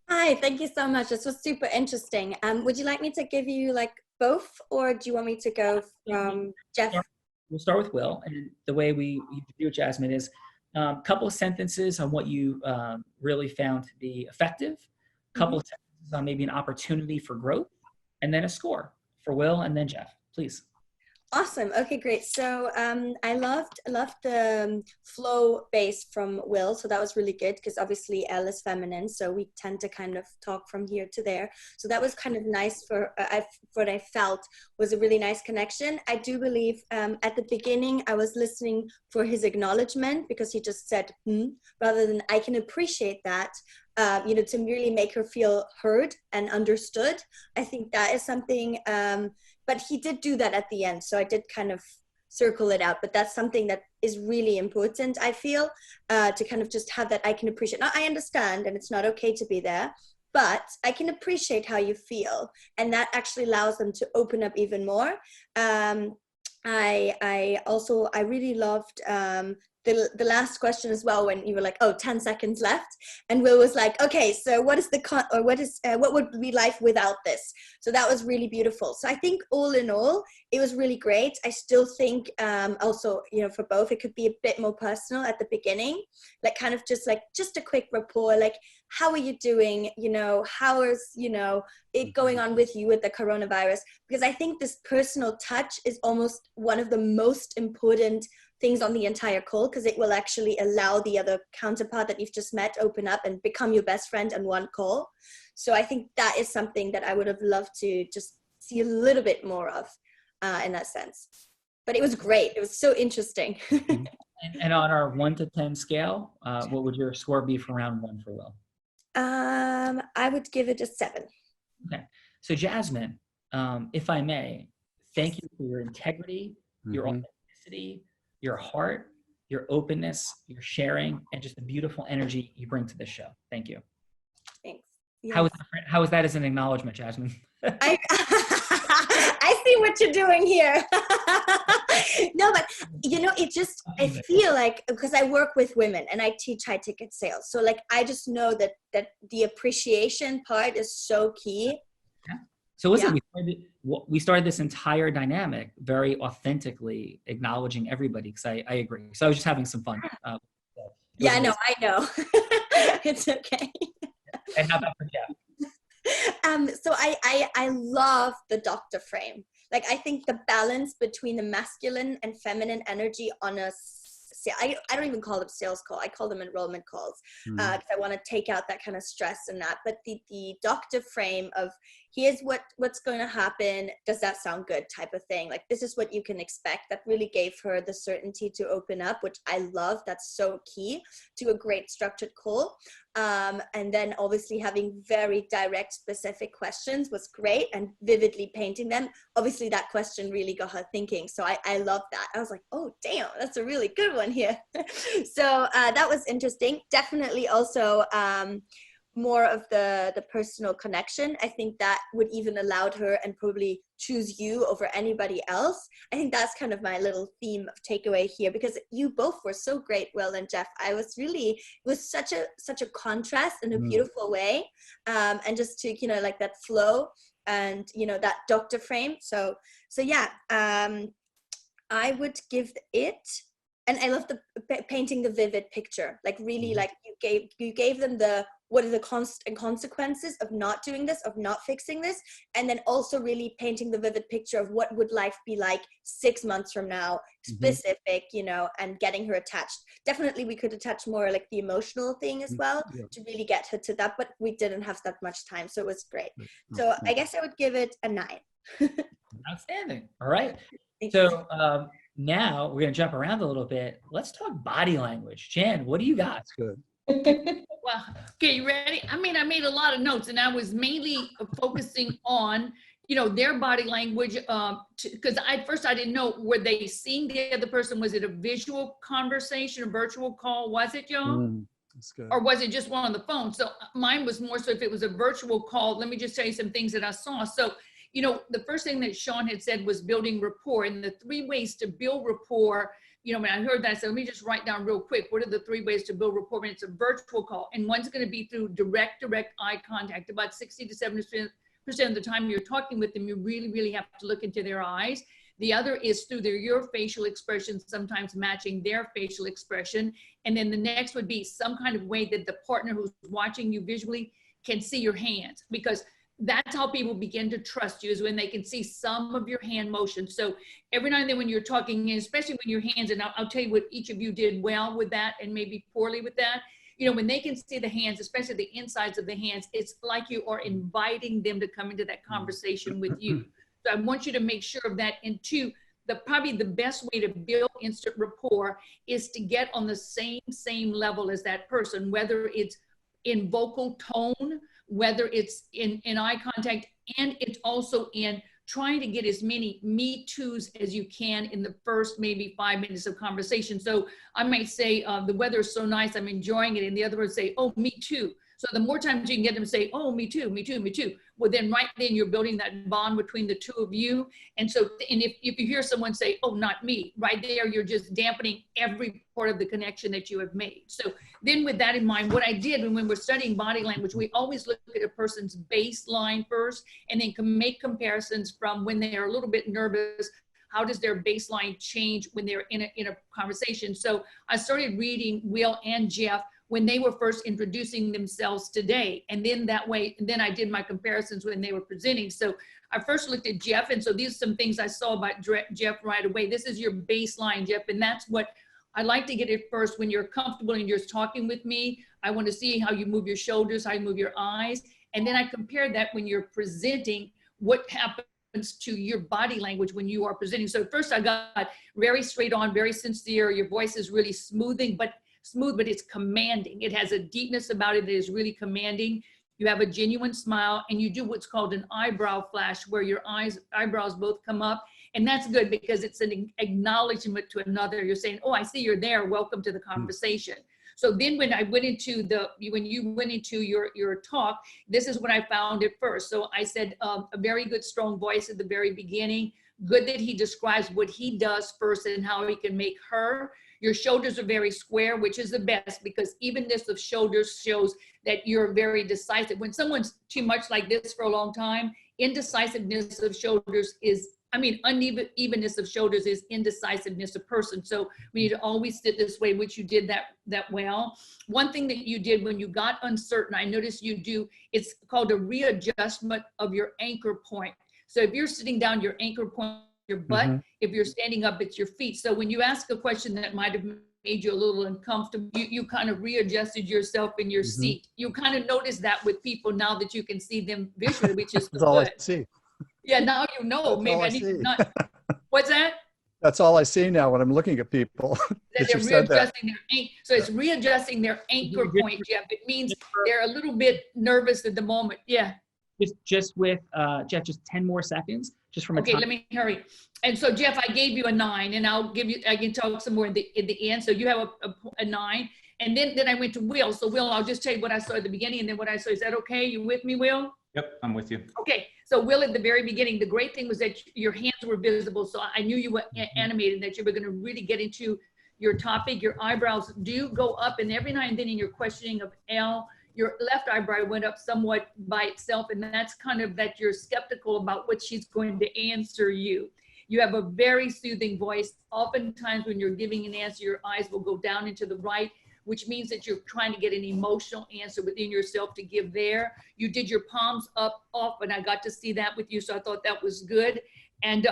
G: Hi, thank you so much. This was super interesting. Would you like me to give you like both, or do you want me to go from Jeff?
D: We'll start with Will. And the way we do it, Jasmine, is a couple of sentences on what you really found to be effective, a couple of sentences on maybe an opportunity for growth, and then a score for Will and then Jeff, please.
G: Awesome. Okay, great. So I loved the flow base from Will. So that was really good because obviously Elle is feminine. So we tend to kind of talk from here to there. So that was kind of nice for what I felt was a really nice connection. I do believe at the beginning I was listening for his acknowledgement because he just said, rather than I can appreciate that. To really make her feel heard and understood. I think that is something, but he did do that at the end. So I did kind of circle it out, but that's something that is really important, I feel, to kind of just have that I can appreciate. Now, I understand, and it's not okay to be there, but I can appreciate how you feel. And that actually allows them to open up even more. I really loved the last question as well, when you were like, 10 seconds left, and Will was like, okay, so what would be life without this? So that was really beautiful. So I think all in all, it was really great. I still think also, for both, it could be a bit more personal at the beginning, like kind of just a quick rapport, like, how are you doing? How is, it going on with you with the coronavirus? Because I think this personal touch is almost one of the most important things on the entire call, because it will actually allow the other counterpart that you've just met open up and become your best friend in one call. So I think that is something that I would have loved to just see a little bit more of in that sense. But it was great. It was so interesting.
D: And on our 1 to 10 scale, what would your score be for round 1 for Will?
G: I would give it a 7.
D: Okay. So Jasmine, if I may, thank you for your integrity, your authenticity, your heart, your openness, your sharing, and just the beautiful energy you bring to this show. Thank you.
G: Thanks. Yes.
D: How is that as an acknowledgement, Jasmine?
G: I I see what you're doing here. No, but you know, I feel like, because I work with women and I teach high ticket sales. So like, I just know that the appreciation part is so key.
D: Yeah. So listen, we started this entire dynamic very authentically acknowledging everybody, because I agree. So I was just having some fun.
G: Yeah, I know. It's okay.
D: And how about for Jeff?
G: So I love the doctor frame. Like, I think the balance between the masculine and feminine energy on I don't even call them sales call. I call them enrollment calls, because I want to take out that kind of stress and that. But the doctor frame of, here's what's going to happen. Does that sound good? Type of thing. Like, this is what you can expect. That really gave her the certainty to open up, which I love. That's so key to a great structured call. And then obviously having very direct, specific questions was great, and vividly painting them. Obviously that question really got her thinking. So I love that. I was like, oh, damn, that's a really good one here. So that was interesting. Definitely also more of the personal connection. I think that would even allowed her and probably choose you over anybody else. I think that's kind of my little theme of takeaway here, because you both were so great, Will and Jeff. It was such a contrast in a beautiful way. And just to, you know, like that flow and, you know, that doctor frame. So yeah, I would give it, and I love the painting the vivid picture, like really like you gave them what are the consequences of not doing this, of not fixing this, and then also really painting the vivid picture of what would life be like 6 months from now, specific, you know, and getting her attached. Definitely we could attach more like the emotional thing as well to really get her to that, but we didn't have that much time, so it was great. So I guess I would give it a 9.
D: Outstanding. All right. So now we're going to jump around a little bit. Let's talk body language. Jan, what do you got?
B: That's good.
I: Well, okay, you ready? I mean, I made a lot of notes, and I was mainly focusing on, you know, their body language, because at first I didn't know, were they seeing the other person? Was it a visual conversation, a virtual call? Was it, John?
B: That's good.
I: Or was it just one on the phone? So mine was more so if it was a virtual call. Let me just tell you some things that I saw. So, you know, the first thing that Sean had said was building rapport, and the 3 ways to build rapport. You know, when I heard that, I said, let me just write down real quick. What are the 3 ways to build rapport when it's a virtual call? And one's going to be through direct eye contact. About 60 to 70% of the time you're talking with them, you really, really have to look into their eyes. The other is through your facial expression, sometimes matching their facial expression. And then the next would be some kind of way that the partner who's watching you visually can see your hands, because that's how people begin to trust you, is when they can see some of your hand motion. So every now and then when you're talking, and especially when your hands, and I'll tell you what each of you did well with that and maybe poorly with that. You know, when they can see the hands, especially the insides of the hands, it's like you are inviting them to come into that conversation with you. So I want you to make sure of that. And 2, probably the best way to build instant rapport is to get on the same level as that person, whether it's in vocal tone, whether it's in eye contact, and it's also in trying to get as many me toos as you can in the first maybe 5 minutes of conversation. So I might say, the weather is so nice, I'm enjoying it. And the other would say, oh, me too. So the more times you can get them to say, oh, me too, me too, me too. Well, then right then you're building that bond between the 2 of you. And so, and if you hear someone say, oh, not me, right there, you're just dampening every part of the connection that you have made. So then with that in mind, what I did, and when we're studying body language, we always look at a person's baseline first, and then can make comparisons from when they are a little bit nervous. How does their baseline change when they're in a conversation? So I started reading Will and Jeff when they were first introducing themselves today. And then that way, and then I did my comparisons when they were presenting. So I first looked at Jeff. And so these are some things I saw about Jeff right away. This is your baseline, Jeff. And that's what I like to get it first. When you're comfortable and you're talking with me, I want to see how you move your shoulders, how you move your eyes. And then I compare that when you're presenting, what happens to your body language when you are presenting. So first I got very straight on, very sincere. Your voice is really smooth, but it's commanding. It has a deepness about it that is really commanding. You have a genuine smile, and you do what's called an eyebrow flash, where your eyebrows both come up. And that's good because it's an acknowledgement to another. You're saying, oh, I see you're there. Welcome to the conversation. So then when I went into when you went into your talk, this is when I found it first. So I said, a very good, strong voice at the very beginning. Good that he describes what he does first and how he can make her. Your shoulders are very square, which is the best, because evenness of shoulders shows that you're very decisive. When someone's too much like this for a long time, indecisiveness of shoulders is, unevenness of shoulders is indecisiveness of person. So we need to always sit this way, which you did that well. One thing that you did when you got uncertain, I noticed you do, it's called a readjustment of your anchor point. So if you're sitting down, your anchor point, your butt. If you're standing up, it's your feet. So when you ask a question that might have made you a little uncomfortable, you kind of readjusted yourself in your seat. You kind of notice that with people now that you can see them visually, which is
B: That's all I see.
I: Yeah, now you know.
B: That's
I: maybe
B: all
I: I
B: I
I: need
B: see.
I: to not. What's that?
B: That's all I see now when I'm looking at people.
I: That they're readjusting so it's readjusting their anchor point, Jeff. It means they're a little bit nervous at the moment. Yeah.
D: Just with Jeff, just 10 more seconds, just from
I: Okay, let me hurry. And so Jeff, I gave you a 9, and I can talk some more in the end. So you have a 9, and then I went to Will. So Will, I'll just tell you what I saw at the beginning, and then what I saw. Is that okay? You with me, Will?
C: Yep, I'm with you.
I: Okay, so Will, at the very beginning, the great thing was that your hands were visible. So I knew you were animated, that you were going to really get into your topic. Your eyebrows do go up, and every now and then in your questioning of L, your left eyebrow went up somewhat by itself, and that's kind of that you're skeptical about what she's going to answer you. You have a very soothing voice. Oftentimes when you're giving an answer, your eyes will go down into the right, which means that you're trying to get an emotional answer within yourself to give there. You did your palms up, off, and I got to see that with you, so I thought that was good. And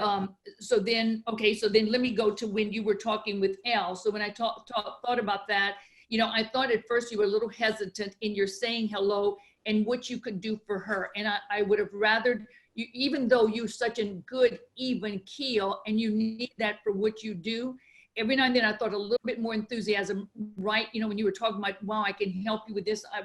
I: so then let me go to when you were talking with Elle. So when I thought about that, I thought at first you were a little hesitant in your saying hello and what you could do for her. And I would have rather, you, even though you're such a good, even keel, and you need that for what you do, every now and then I thought a little bit more enthusiasm, right? When you were talking about, wow, I can help you with this, I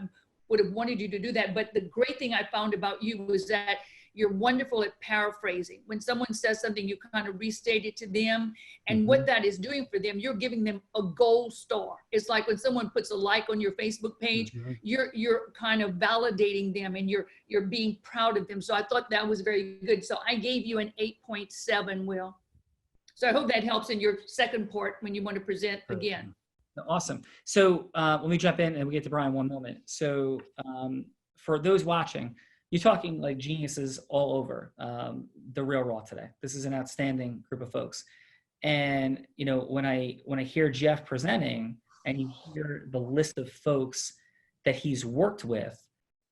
I: would have wanted you to do that. But the great thing I found about you was that you're wonderful at paraphrasing. When someone says something, you kind of restate it to them. And what that is doing for them, you're giving them a gold star. It's like when someone puts a like on your Facebook page, you're kind of validating them, and you're being proud of them. So I thought that was very good. So I gave you an 8.7, Will. So I hope that helps in your second part when you want to present again.
D: Awesome. So let me jump in and we get to Brian one moment. So for those watching, you're talking like geniuses all over the Real Raw today. This is an outstanding group of folks. And when I hear Jeff presenting and you hear the list of folks that he's worked with,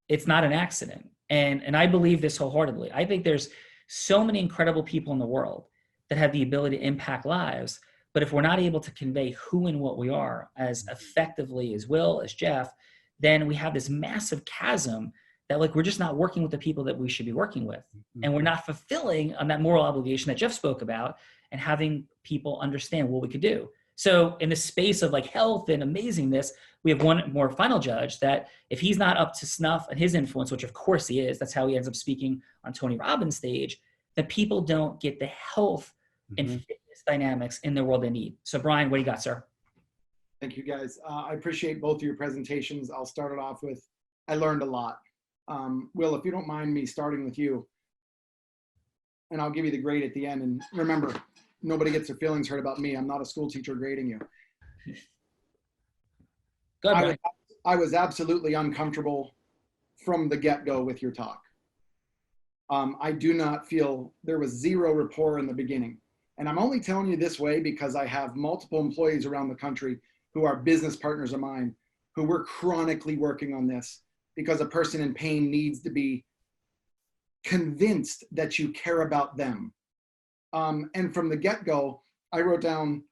D: it's not an accident. And I believe this wholeheartedly. I think there's so many incredible people in the world that have the ability to impact lives. But if we're not able to convey who and what we are as effectively as Will, as Jeff, then we have this massive chasm that we're just not working with the people that we should be working with. And we're not fulfilling on that moral obligation that Jeff spoke about and having people understand what we could do. So in the space of health and amazingness, we have one more final judge that if he's not up to snuff and his influence, which of course he is, that's how he ends up speaking on Tony Robbins' stage, that people don't get the health and fitness dynamics in the world they need. So Brian, what do you got, sir?
H: Thank you, guys. I appreciate both of your presentations. I'll start it off with, I learned a lot. Will, if you don't mind me starting with you, and I'll give you the grade at the end. And remember, nobody gets their feelings hurt about me. I'm not a school teacher grading you.
D: Go ahead,
H: I was absolutely uncomfortable from the get-go with your talk. I do not feel, there was zero rapport in the beginning. And I'm only telling you this way because I have multiple employees around the country who are business partners of mine, who were chronically working on this, because a person in pain needs to be convinced that you care about them. And from the get-go, I wrote down,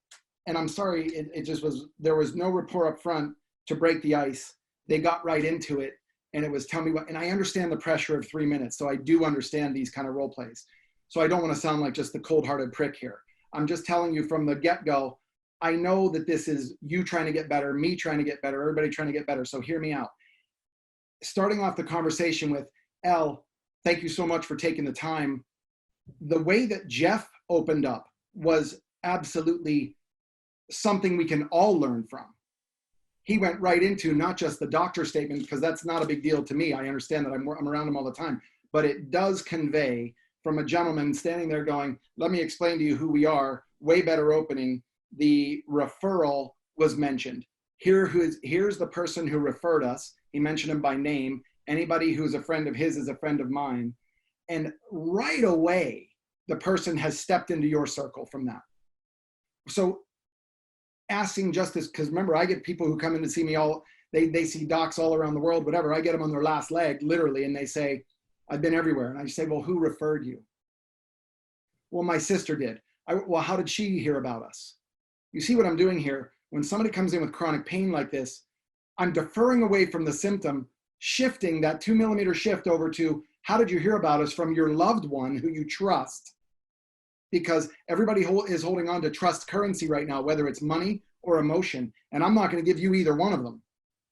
H: and I'm sorry, it just was, there was no rapport up front to break the ice. They got right into it, and it was tell me what, and I understand the pressure of 3 minutes, so I do understand these kind of role plays. So I don't want to sound like just the cold-hearted prick here. I'm just telling you from the get-go, I know that this is you trying to get better, me trying to get better, everybody trying to get better, so hear me out. Starting off the conversation with, Elle, thank you so much for taking the time. The way that Jeff opened up was absolutely something we can all learn from. he went right into not just the doctor statement, because that's not a big deal to me. I understand that I'm around him all the time, but it does convey from a gentleman standing there going, let me explain to you who we are, way better opening. The referral was mentioned. Here's the person who referred us. He mentioned him by name. Anybody who's a friend of his is a friend of mine. And right away, the person has stepped into your circle from that. So asking just this, because remember, I get people who come in to see me they see docs all around the world, whatever. I get them on their last leg, literally, and they say, I've been everywhere. And I say, well, who referred you? Well, my sister did. Well, how did she hear about us? You see what I'm doing here? When somebody comes in with chronic pain like this, I'm deferring away from the symptom, shifting that 2 millimeter shift over to, how did you hear about us, from your loved one who you trust? Because everybody is holding on to trust currency right now, whether it's money or emotion. And I'm not going to give you either one of them.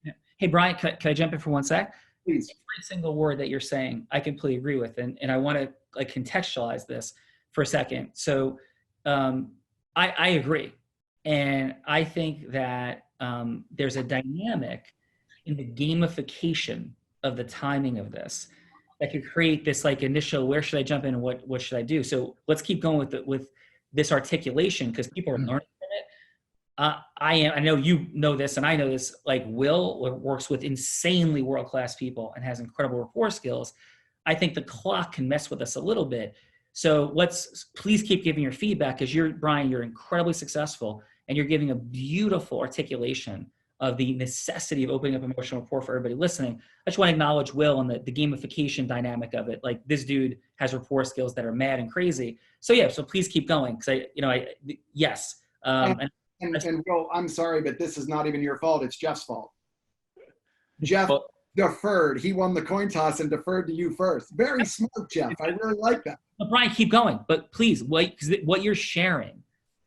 D: Yeah. Hey, Brian, can I jump in for 1 sec?
H: Please.
D: Every single word that you're saying, I completely agree with. And I want to like contextualize this for a second. So I agree. And I think that there's a dynamic in the gamification of the timing of this that could create this like initial, where should I jump in and what should I do? So let's keep going with this articulation, because people are learning from it. I know you know this, and I know this, like Will works with insanely world-class people and has incredible rapport skills. I think the clock can mess with us a little bit. So please keep giving your feedback, because Brian, you're incredibly successful, and you're giving a beautiful articulation of the necessity of opening up emotional rapport for everybody listening. I just want to acknowledge Will and the gamification dynamic of it. Like, this dude has rapport skills that are mad and crazy. So yeah, so please keep going. Cause yes.
H: And Will, I'm sorry, but this is not even your fault. It's Jeff's fault. Jeff deferred. He won the coin toss and deferred to you first. Very smart, Jeff. I really like that.
D: But Brian, keep going. But please, what you're sharing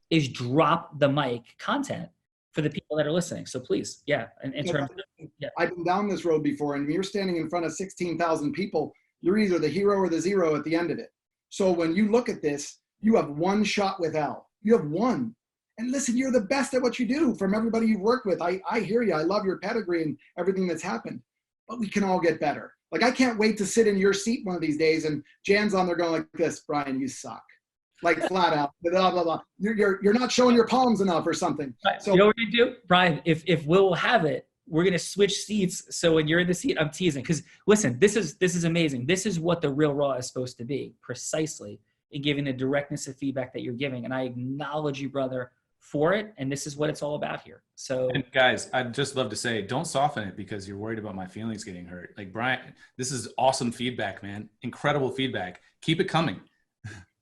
D: is drop the mic content for the people that are listening. So please, yeah.
H: I've been down this road before, and you're standing in front of 16,000 people. You're either the hero or the zero at the end of it. So when you look at this, you have one shot with Al. You have one. And listen, you're the best at what you do from everybody you've worked with. I hear you. I love your pedigree and everything that's happened. But we can all get better. Like, I can't wait to sit in your seat one of these days and Jan's on there going like this, Brian, you suck. Like, flat out, blah, blah, blah. You're not showing your palms enough or something. So,
D: you know what we're gonna do, Brian? If Will have it, we're gonna switch seats. So when you're in the seat, I'm teasing. Because listen, this is amazing. This is what the Real Raw is supposed to be, precisely, in giving the directness of feedback that you're giving. And I acknowledge you, brother, for it. And this is what it's all about here. So,
C: and guys, I'd just love to say, don't soften it because you're worried about my feelings getting hurt. Like, Brian, this is awesome feedback, man. Incredible feedback. Keep it coming.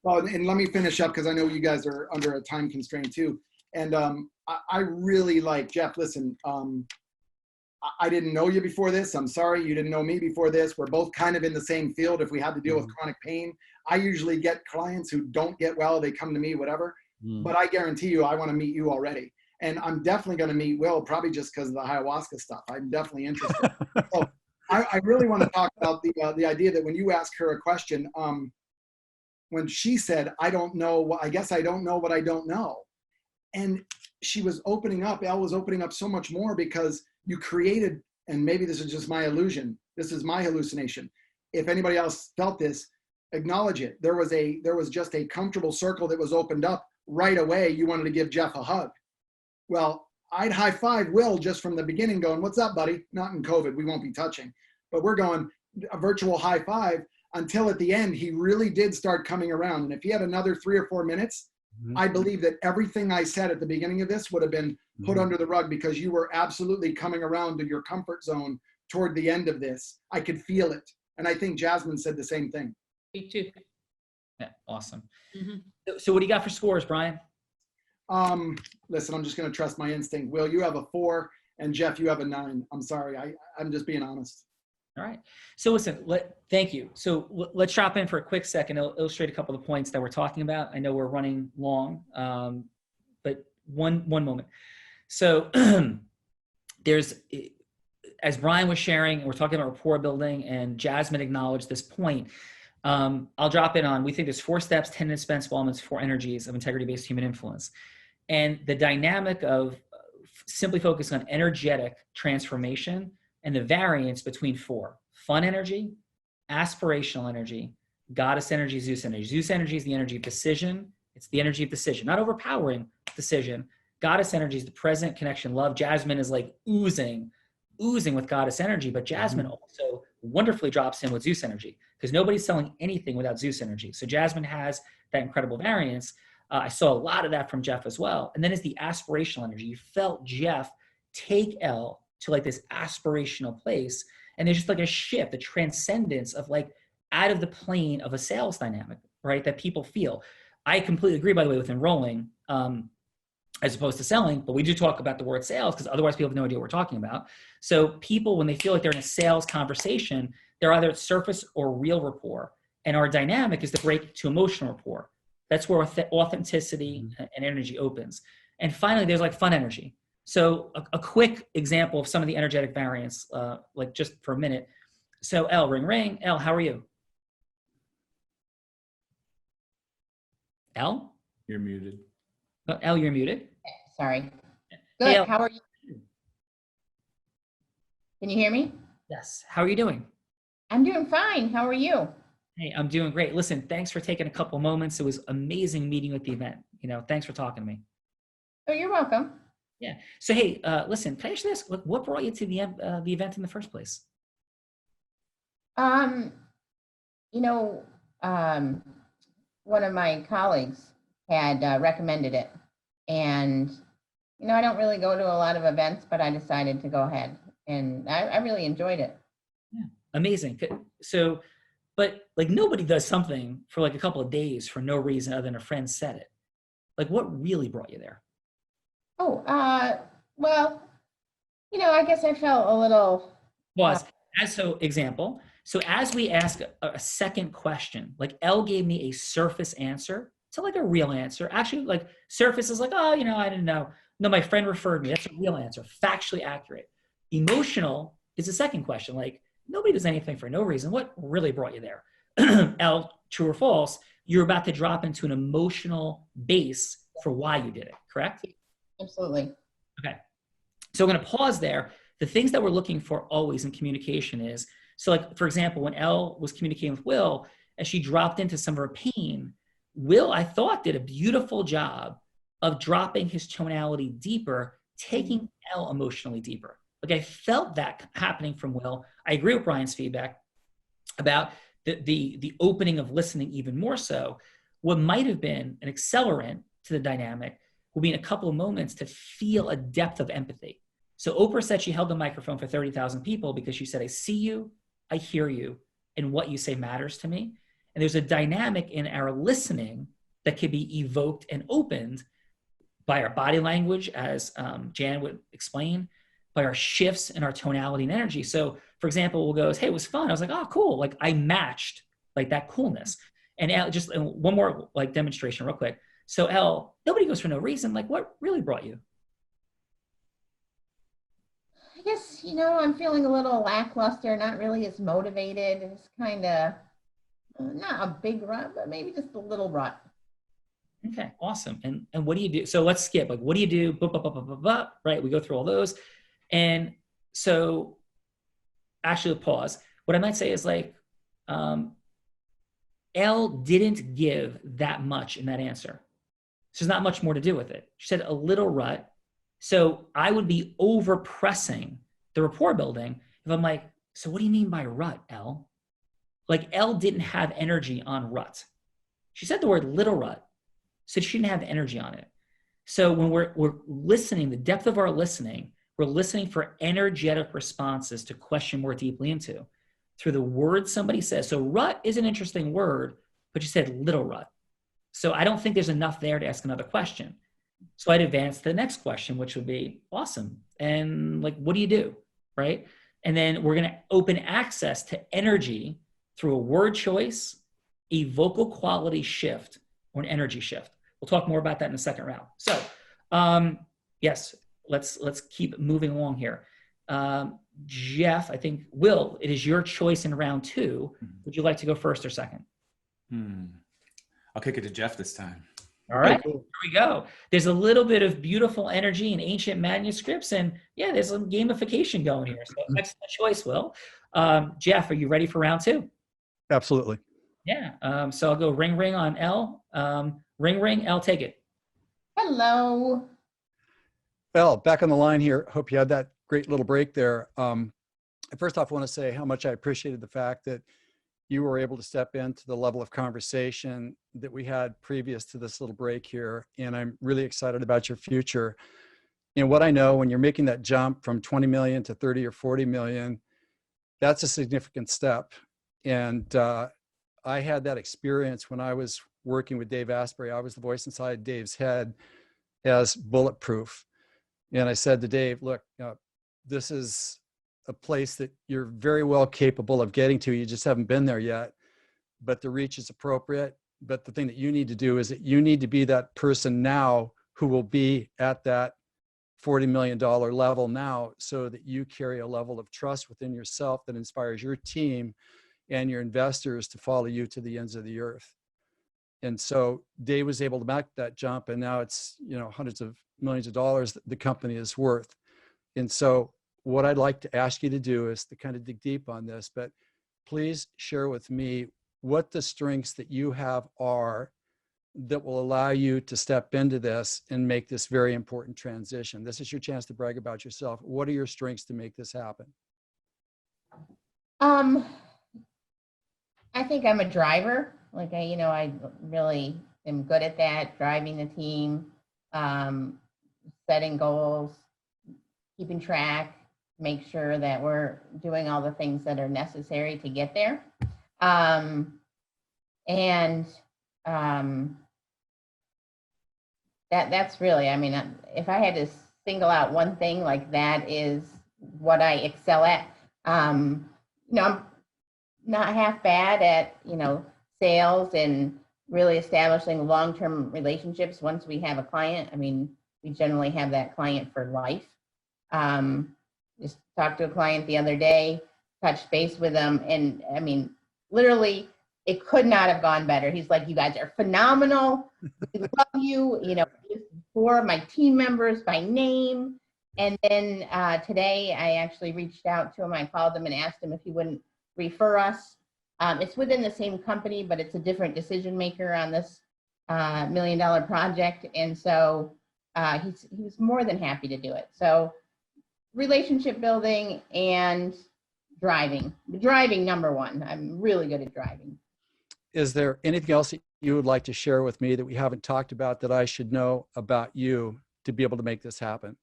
H: Well, and let me finish up, because I know you guys are under a time constraint too. And I really like, Jeff, listen, I didn't know you before this. I'm sorry you didn't know me before this. We're both kind of in the same field if we had to deal with chronic pain. I usually get clients who don't get well. They come to me, whatever. But I guarantee you, I want to meet you already. And I'm definitely going to meet Will, probably just because of the ayahuasca stuff. I'm definitely interested. So I really want to talk about the idea that when you ask her a question, when she said, I don't know, I guess I don't know what I don't know. And she was opening up, Elle was opening up so much more, because you created, and maybe this is just my illusion, this is my hallucination. If anybody else felt this, acknowledge it. There was just a comfortable circle that was opened up right away. You wanted to give Jeff a hug. Well, I'd high five Will just from the beginning going, what's up, buddy? Not in COVID, we won't be touching, but we're going a virtual high five, until at the end, he really did start coming around. And if he had another 3 or 4 minutes, I believe that everything I said at the beginning of this would have been put under the rug, because you were absolutely coming around to your comfort zone toward the end of this. I could feel it. And I think Jasmine said the same thing.
I: Me too.
D: yeah, awesome. So what do you got for scores, Brian?
H: Listen, I'm just going to trust my instinct. Will, you have a 4, and Jeff, you have a 9. I'm sorry. I'm just being honest.
D: All right. So listen, thank you. So let's drop in for a quick second. I'll illustrate a couple of the points that we're talking about. I know we're running long, but one moment. So as Brian was sharing, and we're talking about rapport building, and Jasmine acknowledged this point, I'll drop in on, we think there's 4 steps, 10 indispensable elements, 4 energies of integrity-based human influence. And the dynamic of simply focus on energetic transformation and the variance between 4: fun energy, aspirational energy, goddess energy, Zeus energy. Zeus energy is the energy of decision. It's the energy of decision, not overpowering decision. Goddess energy is the present connection, love. Jasmine is like oozing with goddess energy, but Jasmine also wonderfully drops in with Zeus energy because nobody's selling anything without Zeus energy. So Jasmine has that incredible variance. I saw a lot of that from Jeff as well. And then is the aspirational energy. You felt Jeff take Elle to like this aspirational place. And there's just like a shift, a transcendence of like out of the plane of a sales dynamic, right? That people feel. I completely agree, by the way, with enrolling as opposed to selling, but we do talk about the word sales because otherwise people have no idea what we're talking about. So people, when they feel like they're in a sales conversation, they're either at surface or real rapport. And our dynamic is to break to emotional rapport. That's where authenticity and energy opens. And finally, there's like fun energy. So a quick example of some of the energetic variants, like just for a minute. So Elle, ring, ring. Elle, how are you? Elle?
C: You're muted.
D: Oh, Elle, you're muted.
E: Sorry. Good.
D: Hey, Elle.
E: How are you? Can you hear me?
D: Yes. How are you doing?
E: I'm doing fine. How are you?
D: Hey, I'm doing great. Listen, thanks for taking a couple moments. It was amazing meeting you at the event. You know, thanks for talking to me.
E: Oh, you're welcome.
D: Yeah. So, hey, listen, can I just ask, what brought you to the event in the first place?
E: You know, one of my colleagues had recommended it, and you know, I don't really go to a lot of events, but I decided to go ahead, and I really enjoyed it.
D: Yeah, amazing. So, but like nobody does something for like a couple of days for no reason other than a friend said it. Like, what really brought you there?
E: Oh, well, you know, I guess I felt a little.
D: Example. So as we ask a second question, like Elle gave me a surface answer to like a real answer. Actually, like surface is like, oh, you know, I didn't know. No, my friend referred me. That's a real answer, factually accurate. Emotional is the second question. Like nobody does anything for no reason. What really brought you there? Elle, true or false? You're about to drop into an emotional base for why you did it, correct?
E: Absolutely.
D: Okay. So I'm going to pause there. The things that we're looking for always in communication is, so like, for example, when Elle was communicating with Will, as she dropped into some of her pain, Will, I thought, did a beautiful job of dropping his tonality deeper, taking Elle emotionally deeper. Like I felt that happening from Will. I agree with Brian's feedback about the opening of listening even more so. What might have been an accelerant to the dynamic will be in a couple of moments to feel a depth of empathy. So Oprah said she held the microphone for 30,000 people because she said, I see you, I hear you, and what you say matters to me. And there's a dynamic in our listening that can be evoked and opened by our body language, as Jan would explain, by our shifts in our tonality and energy. So for example, we'll go, hey, it was fun. I was like, oh, cool. Like I matched like that coolness. And Elle, just one more like demonstration real quick. So Elle, nobody goes for no reason. Like what really brought you?
E: I guess, you know, I'm feeling a little lackluster, not really as motivated. It's kind of not a big rut, but maybe just a little rut.
D: Okay, awesome. And what do you do? So let's skip. Like, what do you do? Right? We go through all those. And so actually pause. What I might say is like, Elle didn't give that much in that answer. So there's not much more to do with it. She said a little rut. So I would be over pressing the rapport building if I'm like, so what do you mean by rut, Elle? Like Elle didn't have energy on rut. She said the word little rut, so she didn't have energy on it. So when we're listening, the depth of our listening, we're listening for energetic responses to question more deeply into through the word somebody says. So rut is an interesting word, but you said little rut. So I don't think there's enough there to ask another question. So I'd advance to the next question, which would be awesome. And like, what do you do? Right? And then we're going to open access to energy through a word choice, a vocal quality shift, or an energy shift. We'll talk more about that in the second round. So yes, let's keep moving along here. Jeff, I think, Will, it is your choice in round 2. Would you like to go first or second?
C: I'll kick it to Jeff this time.
D: All right, here we go. There's a little bit of beautiful energy in ancient manuscripts, and yeah, there's some gamification going here. So excellent choice, Will. Jeff, are you ready for round two?
B: Absolutely.
D: Yeah. So I'll go ring ring on L. Ring ring, L, take it.
E: Hello.
B: Well, back on the line here. Hope you had that great little break there. First off, I want to say how much I appreciated the fact that you were able to step into the level of conversation that we had previous to this little break here. And I'm really excited about your future. And what I know, when you're making that jump from 20 million to 30 or 40 million, that's a significant step. And I had that experience when I was working with Dave Asprey. I was the voice inside Dave's head as Bulletproof. And I said to Dave, look, this is a place that you're very well capable of getting to. You just haven't been there yet, but the reach is appropriate. But the thing that you need to do is that you need to be that person now who will be at that $40 million level now, so that you carry a level of trust within yourself that inspires your team and your investors to follow you to the ends of the earth. And so Dave was able to make that jump, and now it's, hundreds of millions of dollars that the company is worth. And so what I'd like to ask you to do is to kind of dig deep on this, but please share with me what the strengths that you have are that will allow you to step into this and make this very important transition. This is your chance to brag about yourself. What are your strengths to make this happen?
E: I think I'm a driver. Like I really am good at that, driving the team, setting goals, keeping track, make sure that we're doing all the things that are necessary to get there. That's really, if I had to single out one thing, like that is what I excel at. I'm not half bad at, sales and really establishing long-term relationships once we have a client. We generally have that client for life. Just talked to a client the other day, touched base with them, and literally it could not have gone better. He's like, you guys are phenomenal. We love you. For my team members by name. And then today I actually reached out to him. I called him and asked him if he wouldn't refer us. It's within the same company, but it's a different decision maker on this $1 million project. And so he was more than happy to do it. So relationship building and driving number one. I'm really good at driving.
B: Is there anything else that you would like to share with me that we haven't talked about that I should know about you to be able to make this happen?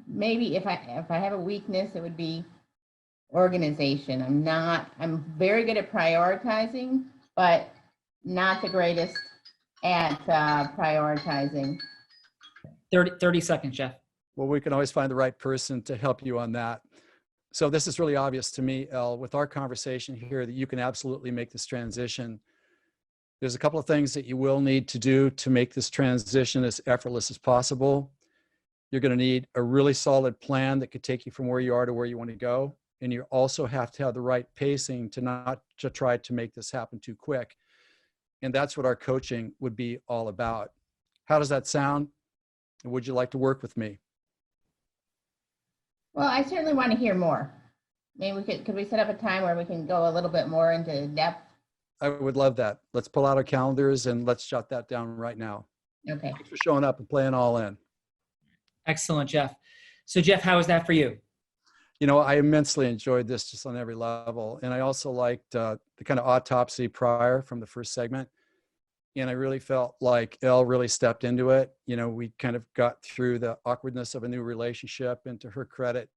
E: Maybe if I have a weakness, it would be organization. I'm very good at prioritizing, but not the greatest at prioritizing.
D: 30 seconds, Jeff.
B: Well, we can always find the right person to help you on that. So this is really obvious to me, Elle, with our conversation here, that you can absolutely make this transition. There's a couple of things that you will need to do to make this transition as effortless as possible. You're going to need a really solid plan that could take you from where you are to where you want to go. And you also have to have the right pacing to not to try to make this happen too quick. And that's what our coaching would be all about. How does that sound? Would you like to work with me?
E: Well, I certainly want to hear more. Maybe could we set up a time where we can go a little bit more into depth?
B: I would love that. Let's pull out our calendars and let's jot that down right now.
E: Okay.
B: Thanks for showing up and playing all in.
D: Excellent, Jeff. So Jeff, how was that for you?
B: I immensely enjoyed this just on every level. And I also liked the kind of autopsy prior from the first segment. And I really felt like Elle really stepped into it. We kind of got through the awkwardness of a new relationship, and to her credit,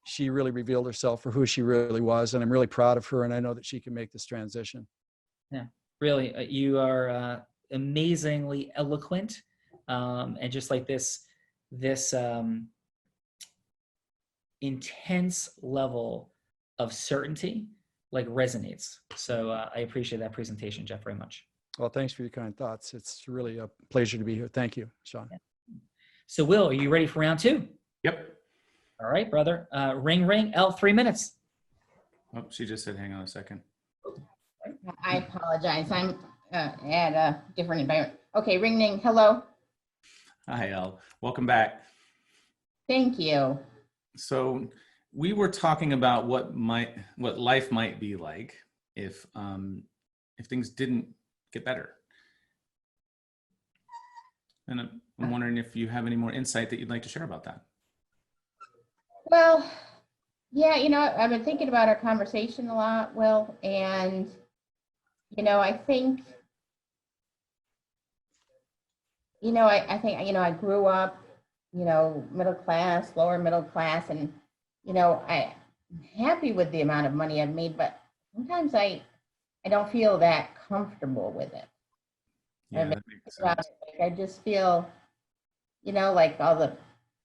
B: she really revealed herself for who she really was. And I'm really proud of her. And I know that she can make this transition.
D: Yeah, really. You are amazingly eloquent. And just like this intense level of certainty, like resonates. So I appreciate that presentation, Jeff, very much.
B: Well, thanks for your kind thoughts. It's really a pleasure to be here. Thank you, Sean.
D: So Will, are you ready for round two?
C: Yep.
D: All right, brother. Ring, ring, Elle, 3 minutes.
C: Oh, she just said, hang on a second.
E: I apologize. I'm at a different environment. Okay, ring ding. Hello.
C: Hi, Elle. Welcome back.
E: Thank you.
C: So we were talking about what life might be like if things didn't get better. And I'm wondering if you have any more insight that you'd like to share about that.
E: Well, yeah, I've been thinking about our conversation a lot, Will, and, I think, I think, I grew up, middle class, lower middle class, and, I'm happy with the amount of money I've made, but sometimes I don't feel that comfortable with it.
C: Yeah, that makes sense.
E: Like, I just feel, like all the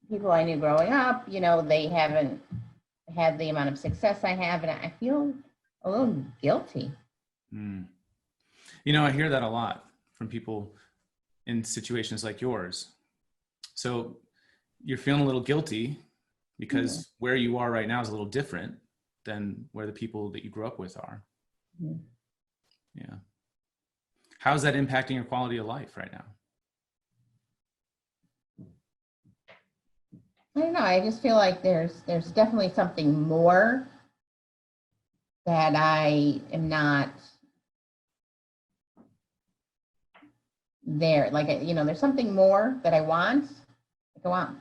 E: people I knew growing up, they haven't had the amount of success I have, and I feel a little guilty.
C: Mm. I hear that a lot from people in situations like yours. So you're feeling a little guilty because where you are right now is a little different than where the people that you grew up with are.
E: Mm-hmm.
C: Yeah. How's that impacting your quality of life right now?
E: I don't know. I just feel like there's definitely something more that I am not there. Like, there's something more that I want. Like, I want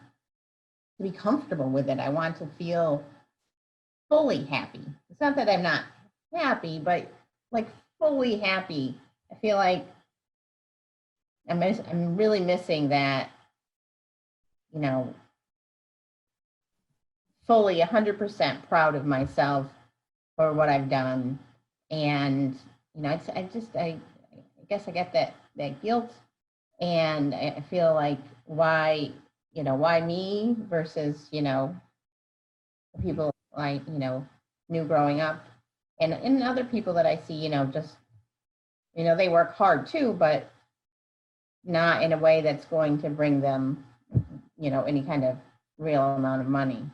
E: to be comfortable with it. I want to feel fully happy. It's not that I'm not happy, but like fully happy. I feel like I'm really missing that, fully 100% proud of myself for what I've done. And, I guess I get that guilt, and I feel like why me versus, the people I, knew growing up, and other people that I see, just, they work hard too, but not in a way that's going to bring them, any kind of real amount of money.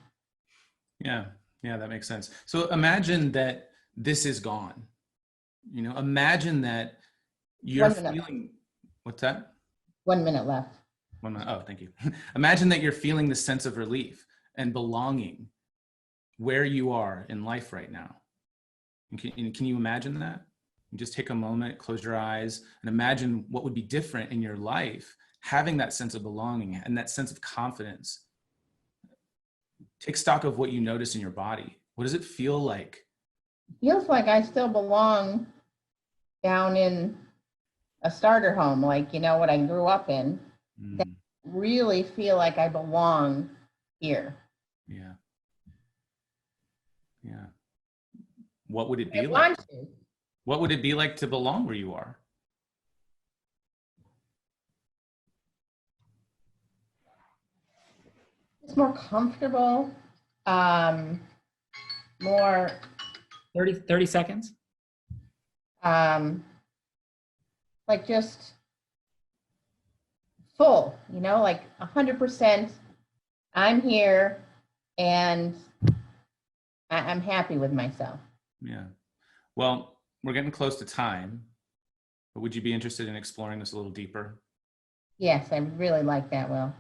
C: Yeah, that makes sense. So imagine that this is gone. Imagine that you're feeling, what's that?
E: 1 minute left.
C: 1 minute. Oh, thank you. Imagine that you're feeling the sense of relief and belonging where you are in life right now. And can you imagine that? You just take a moment, close your eyes, and imagine what would be different in your life, having that sense of belonging and that sense of confidence. Take stock of what you notice in your body. What does it feel like?
E: Feels like I still belong down in a starter home, like, what I grew up in. That really feel like I belong here.
C: Yeah. What would it be
E: I
C: like?
E: want to.
C: What would it be like to belong where you are?
E: It's more comfortable, more
D: 30 seconds.
E: like just full, like 100%. I'm here and I'm happy with myself.
C: Yeah. Well, we're getting close to time, but would you be interested in exploring this a little deeper?
E: Yes, I would really like that, Will.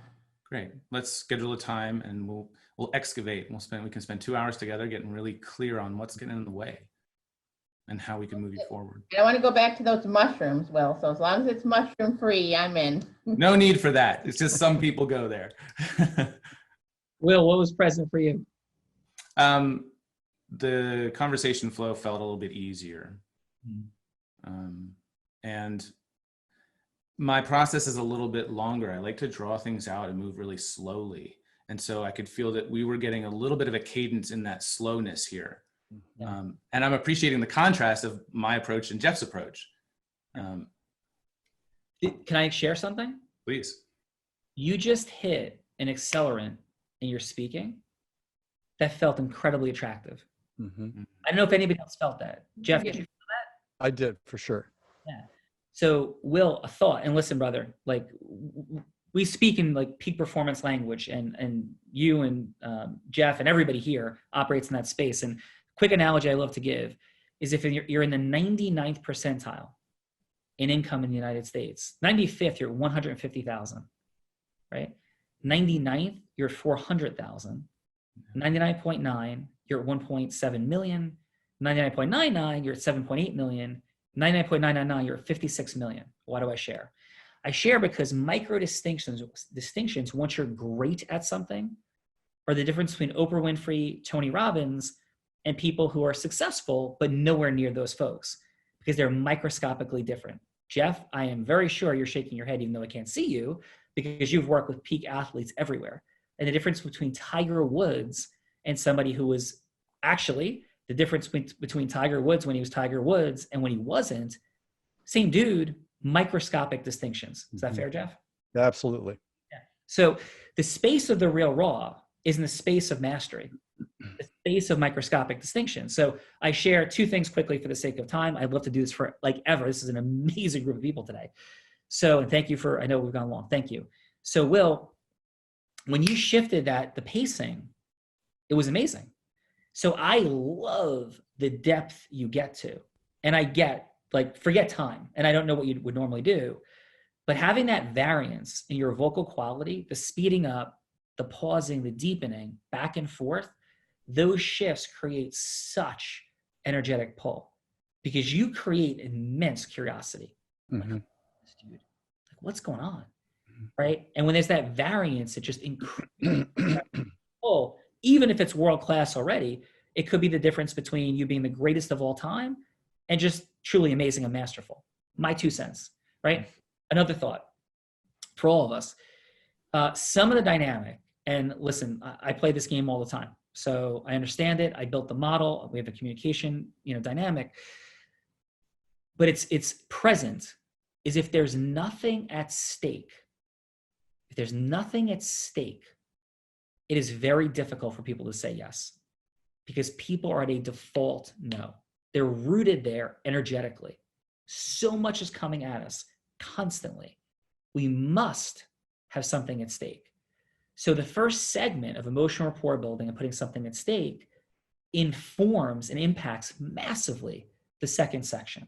C: Great. Let's schedule a time and we'll excavate. We can spend 2 hours together getting really clear on what's getting in the way and how we can move you forward.
E: I want to go back to those mushrooms, Will. So as long as it's mushroom free, I'm in.
C: No need for that. It's just some people go there.
D: Will, what was present for you?
C: The conversation flow felt a little bit easier. And my process is a little bit longer. I like to draw things out and move really slowly. And so I could feel that we were getting a little bit of a cadence in that slowness here. And I'm appreciating the contrast of my approach and Jeff's approach.
D: Can I share something?
C: Please.
D: You just hit an accelerant in your speaking that felt incredibly attractive.
B: Mm-hmm.
D: I don't know if anybody else felt that. Jeff, did you feel that?
B: I did, for sure.
D: Yeah. So Will, a thought, and listen, brother, like we speak in like peak performance language, and you and Jeff and everybody here operates in that space. And quick analogy I love to give is if you're in the 99th percentile in income in the United States, 95th, you're 150,000, right? 99th, you're 400,000. 99.9, you're at 1.7 million. 99.99, you're at 7.8 million. 99.999, you're at 56 million. Why do I share? I share because micro distinctions, once you're great at something, are the difference between Oprah Winfrey, Tony Robbins, and people who are successful, but nowhere near those folks, because they're microscopically different. Jeff, I am very sure you're shaking your head, even though I can't see you, because you've worked with peak athletes everywhere. And the difference between Tiger Woods and somebody who was actually the difference between Tiger Woods when he was Tiger Woods and when he wasn't, same dude, microscopic distinctions. Is that fair, Jeff?
B: Absolutely.
D: Yeah. So the space of the real raw is in the space of mastery, the space of microscopic distinction. So I share two things quickly for the sake of time. I'd love to do this for like ever. This is an amazing group of people today. So, and thank you for, I know we've gone long. Thank you. So Will, when you shifted the pacing, it was amazing. So I love the depth you get to, and I get like, forget time. And I don't know what you would normally do, but having that variance in your vocal quality, the speeding up, the pausing, the deepening, back and forth, those shifts create such energetic pull because you create immense curiosity.
B: Mm-hmm.
D: Like, dude, like what's going on? Right? And when there's that variance, it just increases pull. Even if it's world-class already, it could be the difference between you being the greatest of all time and just truly amazing and masterful. My 2 cents, right? Another thought for all of us. Some of the dynamic, and listen, I play this game all the time, so I understand it. I built the model. We have a communication, dynamic, but it's present. Is if there's nothing at stake. If there's nothing at stake, it is very difficult for people to say yes, because people are at a default no. They're rooted there energetically. So much is coming at us constantly. We must have something at stake. So the first segment of emotional rapport building and putting something at stake informs and impacts massively the second section.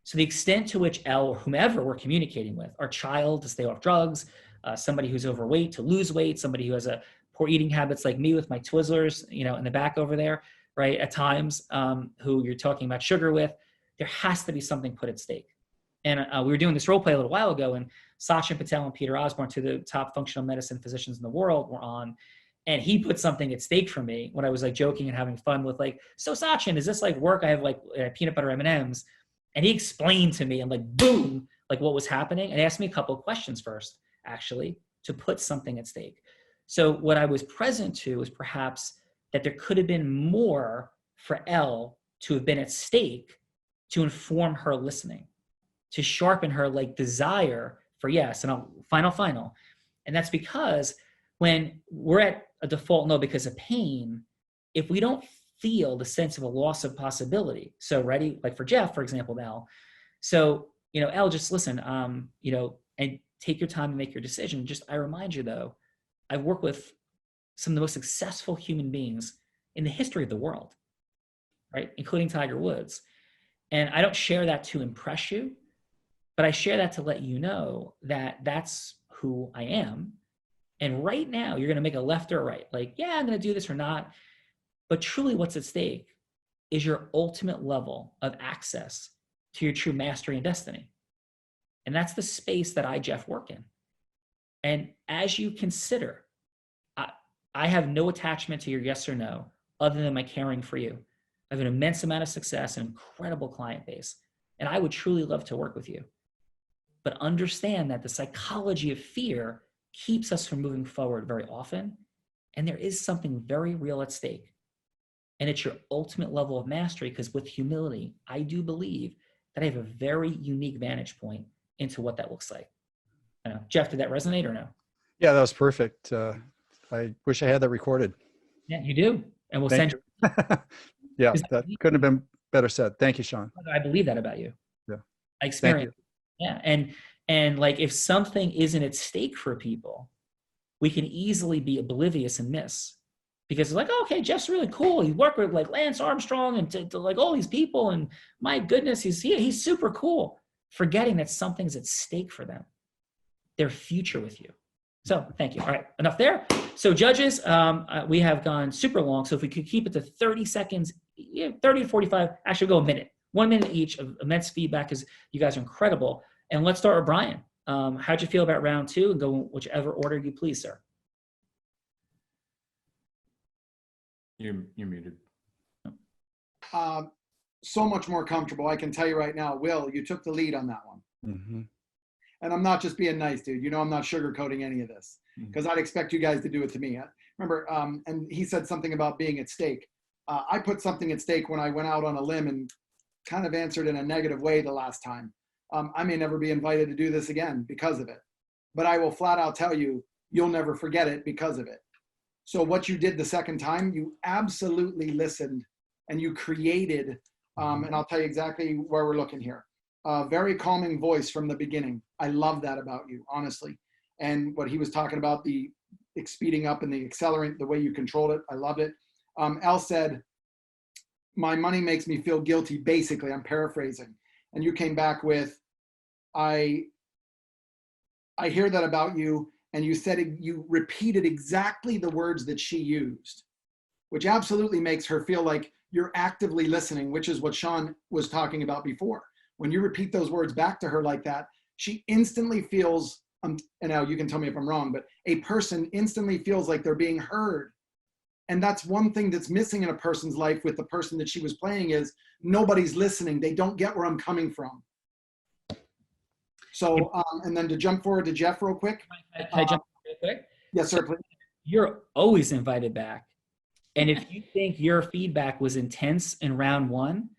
D: So the extent to which Elle or whomever we're communicating with, our child to stay off drugs, somebody who's overweight to lose weight, somebody who has a poor eating habits like me with my Twizzlers, in the back over there, right? At times, who you're talking about sugar with, there has to be something put at stake. And we were doing this role play a little while ago, and Sachin Patel and Peter Osborne, two of the top functional medicine physicians in the world, were on. And he put something at stake for me when I was like joking and having fun with like, so Sachin, is this like work? I have like peanut butter M&Ms. And he explained to me and like, boom, like what was happening. And asked me a couple of questions first, actually, to put something at stake. So what I was present to is perhaps that there could have been more for Elle to have been at stake to inform her listening, to sharpen her like desire for yes, and final. And that's because when we're at a default no because of pain, if we don't feel the sense of a loss of possibility. So ready, like for Jeff, for example, now. So, Elle, just listen, and take your time and make your decision. Just, I remind you though, I've worked with some of the most successful human beings in the history of the world, right? Including Tiger Woods. And I don't share that to impress you, but I share that to let you know that that's who I am. And right now you're going to make a left or a right. Like, yeah, I'm going to do this or not. But truly what's at stake is your ultimate level of access to your true mastery and destiny. And that's the space that I, Jeff, work in. And as you consider, I have no attachment to your yes or no, other than my caring for you. I have an immense amount of success, an incredible client base, and I would truly love to work with you. But understand that the psychology of fear keeps us from moving forward very often, and there is something very real at stake. And it's your ultimate level of mastery, because with humility, I do believe that I have a very unique vantage point into what that looks like. I know. Jeff, did that resonate or no?
B: Yeah, that was perfect. I wish I had that recorded.
D: Yeah, you do. And we'll
B: Thank
D: send
B: you. Yeah, that couldn't have been better said. Thank you, Sean.
D: I believe that about you.
B: Yeah.
D: I experience. Yeah. And like if something isn't at stake for people, we can easily be oblivious and miss. because it's like, oh, okay, Jeff's really cool. He worked with like Lance Armstrong and to like all these people. And my goodness, he's super cool. Forgetting that something's at stake for them, their future with you. So thank you. All right, enough there. So judges, we have gone super long. So if we could keep it to 30 seconds, 30 to 45, actually go a minute, 1 minute each of immense feedback because you guys are incredible. And let's start with Brian. How'd you feel about round two? And go whichever order you please, sir.
C: You're muted.
H: So much more comfortable. I can tell you right now, Will, you took the lead on that one.
B: Mm-hmm.
H: And I'm not just being nice, dude. You know, I'm not sugarcoating any of this because I'd expect you guys to do it to me. Remember, and he said something about being at stake. I put something at stake when I went out on a limb and kind of answered in a negative way the last time. I may never be invited to do this again because of it. But I will flat out tell you, you'll never forget it because of it. So what you did the second time, you absolutely listened and you created, and I'll tell you exactly where we're looking here. Very calming voice from the beginning. I love that about you, honestly. And what he was talking about, the speeding up and the accelerant, the way you controlled it, I loved it. Elle said, my money makes me feel guilty, basically, I'm paraphrasing. And you came back with, I hear that about you. And you said, you repeated exactly the words that she used, which absolutely makes her feel like you're actively listening, which is what Sean was talking about before. When you repeat those words back to her like that, she instantly feels, and now you can tell me if I'm wrong, but a person instantly feels like they're being heard. And that's one thing that's missing in a person's life with the person that she was playing is nobody's listening. They don't get where I'm coming from. So, and then to jump forward to Jeff real quick.
D: Can I jump real quick?
H: Yes, sir, please.
D: You're always invited back. And if you think your feedback was intense in round one,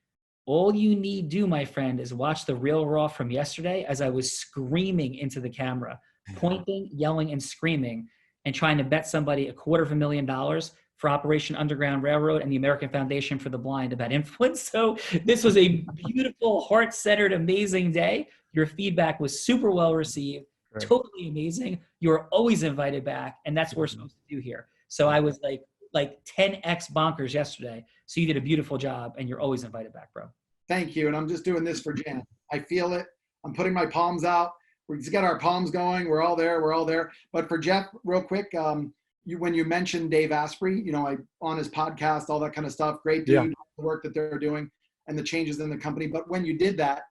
D: all you need do, my friend, is watch the Real Raw from yesterday as I was screaming into the camera, pointing, yelling, and screaming, and trying to bet somebody $250,000 for Operation Underground Railroad and the American Foundation for the Blind about influence. So this was a beautiful, heart-centered, amazing day. Your feedback was super well received, totally amazing. You're always invited back, and that's what we're supposed to do here. So I was like 10x bonkers yesterday. So you did a beautiful job, and you're always invited back, bro.
H: Thank you. And I'm just doing this for Jan. I feel it. I'm putting my palms out. We just got our palms going. We're all there. We're all there. But for Jeff, real quick, when you mentioned Dave Asprey, you know, on his podcast, all that kind of stuff, great dude, the work that they're doing and the changes in the company. But when you did that,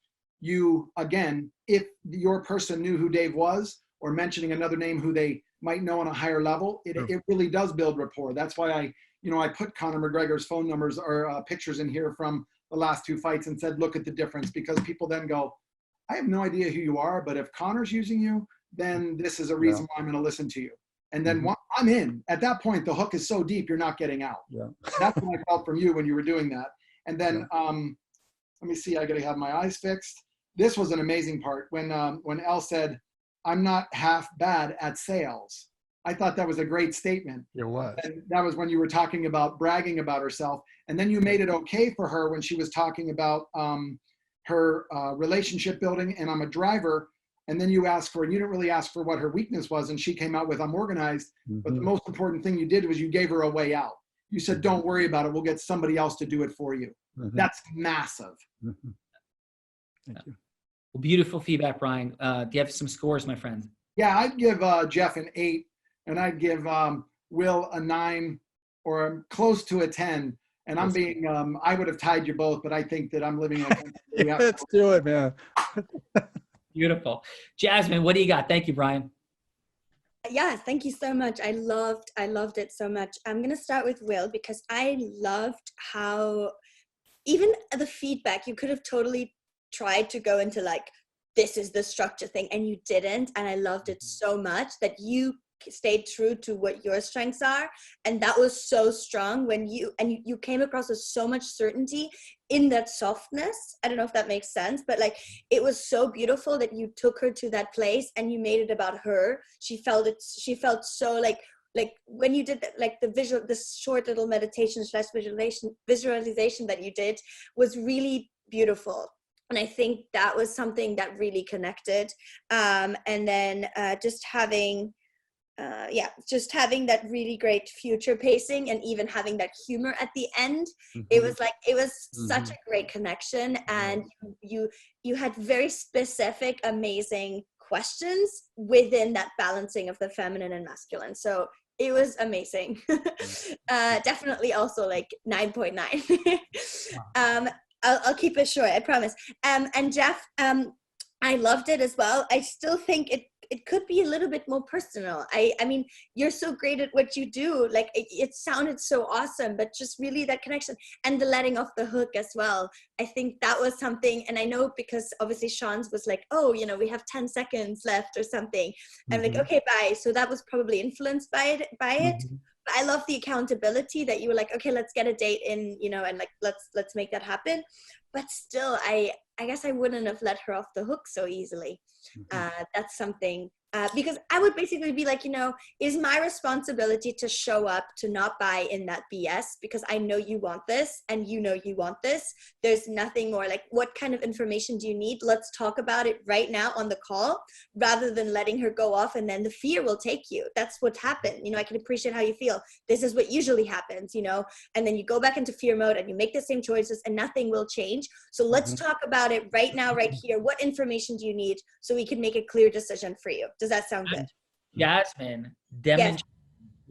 H: you, again, if your person knew who Dave was or mentioning another name who they might know on a higher level, it really does build rapport. That's why I put Conor McGregor's phone numbers or pictures in here from the last two fights and said, look at the difference, because people then go, I have no idea who you are, but if Conor's using you, then this is a reason why I'm going to listen to you. And then I'm in. At that point, the hook is so deep, you're not getting out. Yeah. That's what I felt from you when you were doing that. And then, let me see, I got to have my eyes fixed. This was an amazing part when Elle said, I'm not half bad at sales. I thought that was a great statement.
B: It was.
H: And that was when you were talking about bragging about herself. And then you made it okay for her when she was talking about her relationship building, and I'm a driver. And then you didn't really ask for what her weakness was. And she came out with, I'm organized. But the most important thing you did was you gave her a way out. You said, don't worry about it. We'll get somebody else to do it for you. That's massive.
B: Thank you.
D: Well, beautiful feedback, Brian. Do you have some scores, my friend?
H: Yeah, I'd give Jeff an 8, and I'd give Will a 9, or close to a 10. And I'm being, I would have tied you both, but I think that I'm living like
B: Let's do it, man.
D: Beautiful. Jasmine, what do you got? Thank you, Brian.
G: Yeah, thank you so much. I loved it so much. I'm going to start with Will because I loved how even the feedback, you could have totally tried to go into like, this is the structure thing, and you didn't. And I loved it so much that you stayed true to what your strengths are. And that was so strong when you came across with so much certainty in that softness. I don't know if that makes sense, but like, it was so beautiful that you took her to that place and you made it about her. She felt so like when you did that, like this short little meditation / visualization that you did was really beautiful. And I think that was something that really connected. And then just having yeah, just having that really great future pacing and even having that humor at the end. It was like, it was such a great connection, and you had very specific, amazing questions within that balancing of the feminine and masculine. So it was amazing. Definitely also like 9.9. I'll keep it short, I promise. And Jeff, I loved it as well. I still think it could be a little bit more personal. I mean, you're so great at what you do. Like it sounded so awesome, but just really that connection and the letting off the hook as well. I think that was something, and I know because obviously Sean's was like, oh, you know, we have 10 seconds left or something. I'm like, okay, bye. So that was probably influenced by it. But I love the accountability that you were like, okay, let's get a date in, you know, and like, let's make that happen. But still, I guess I wouldn't have let her off the hook so easily. That's something, because I would basically be like, you know, is my responsibility to show up, to not buy in that BS, because I know you want this and you know you want this. There's nothing more. Like, what kind of information do you need? Let's talk about it right now on the call, rather than letting her go off and then the fear will take you. That's what happened. You know, I can appreciate how you feel. This is what usually happens, you know, and then you go back into fear mode and you make the same choices and nothing will change. So let's talk about it right now, right here. What information do you need so we can make a clear decision for you? Does that sound good?
D: Jasmine demonstrated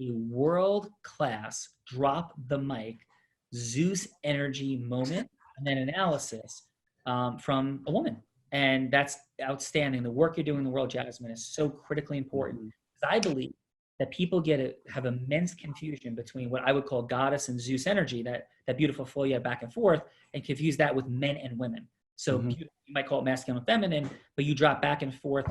D: a world-class drop the mic Zeus energy moment and then analysis from a woman. And that's outstanding. The work you're doing in the world, Jasmine, is so critically important. Because I believe that people have immense confusion between what I would call goddess and Zeus energy, that beautiful flow you have back and forth, and confuse that with men and women. So you might call it masculine and feminine, but you drop back and forth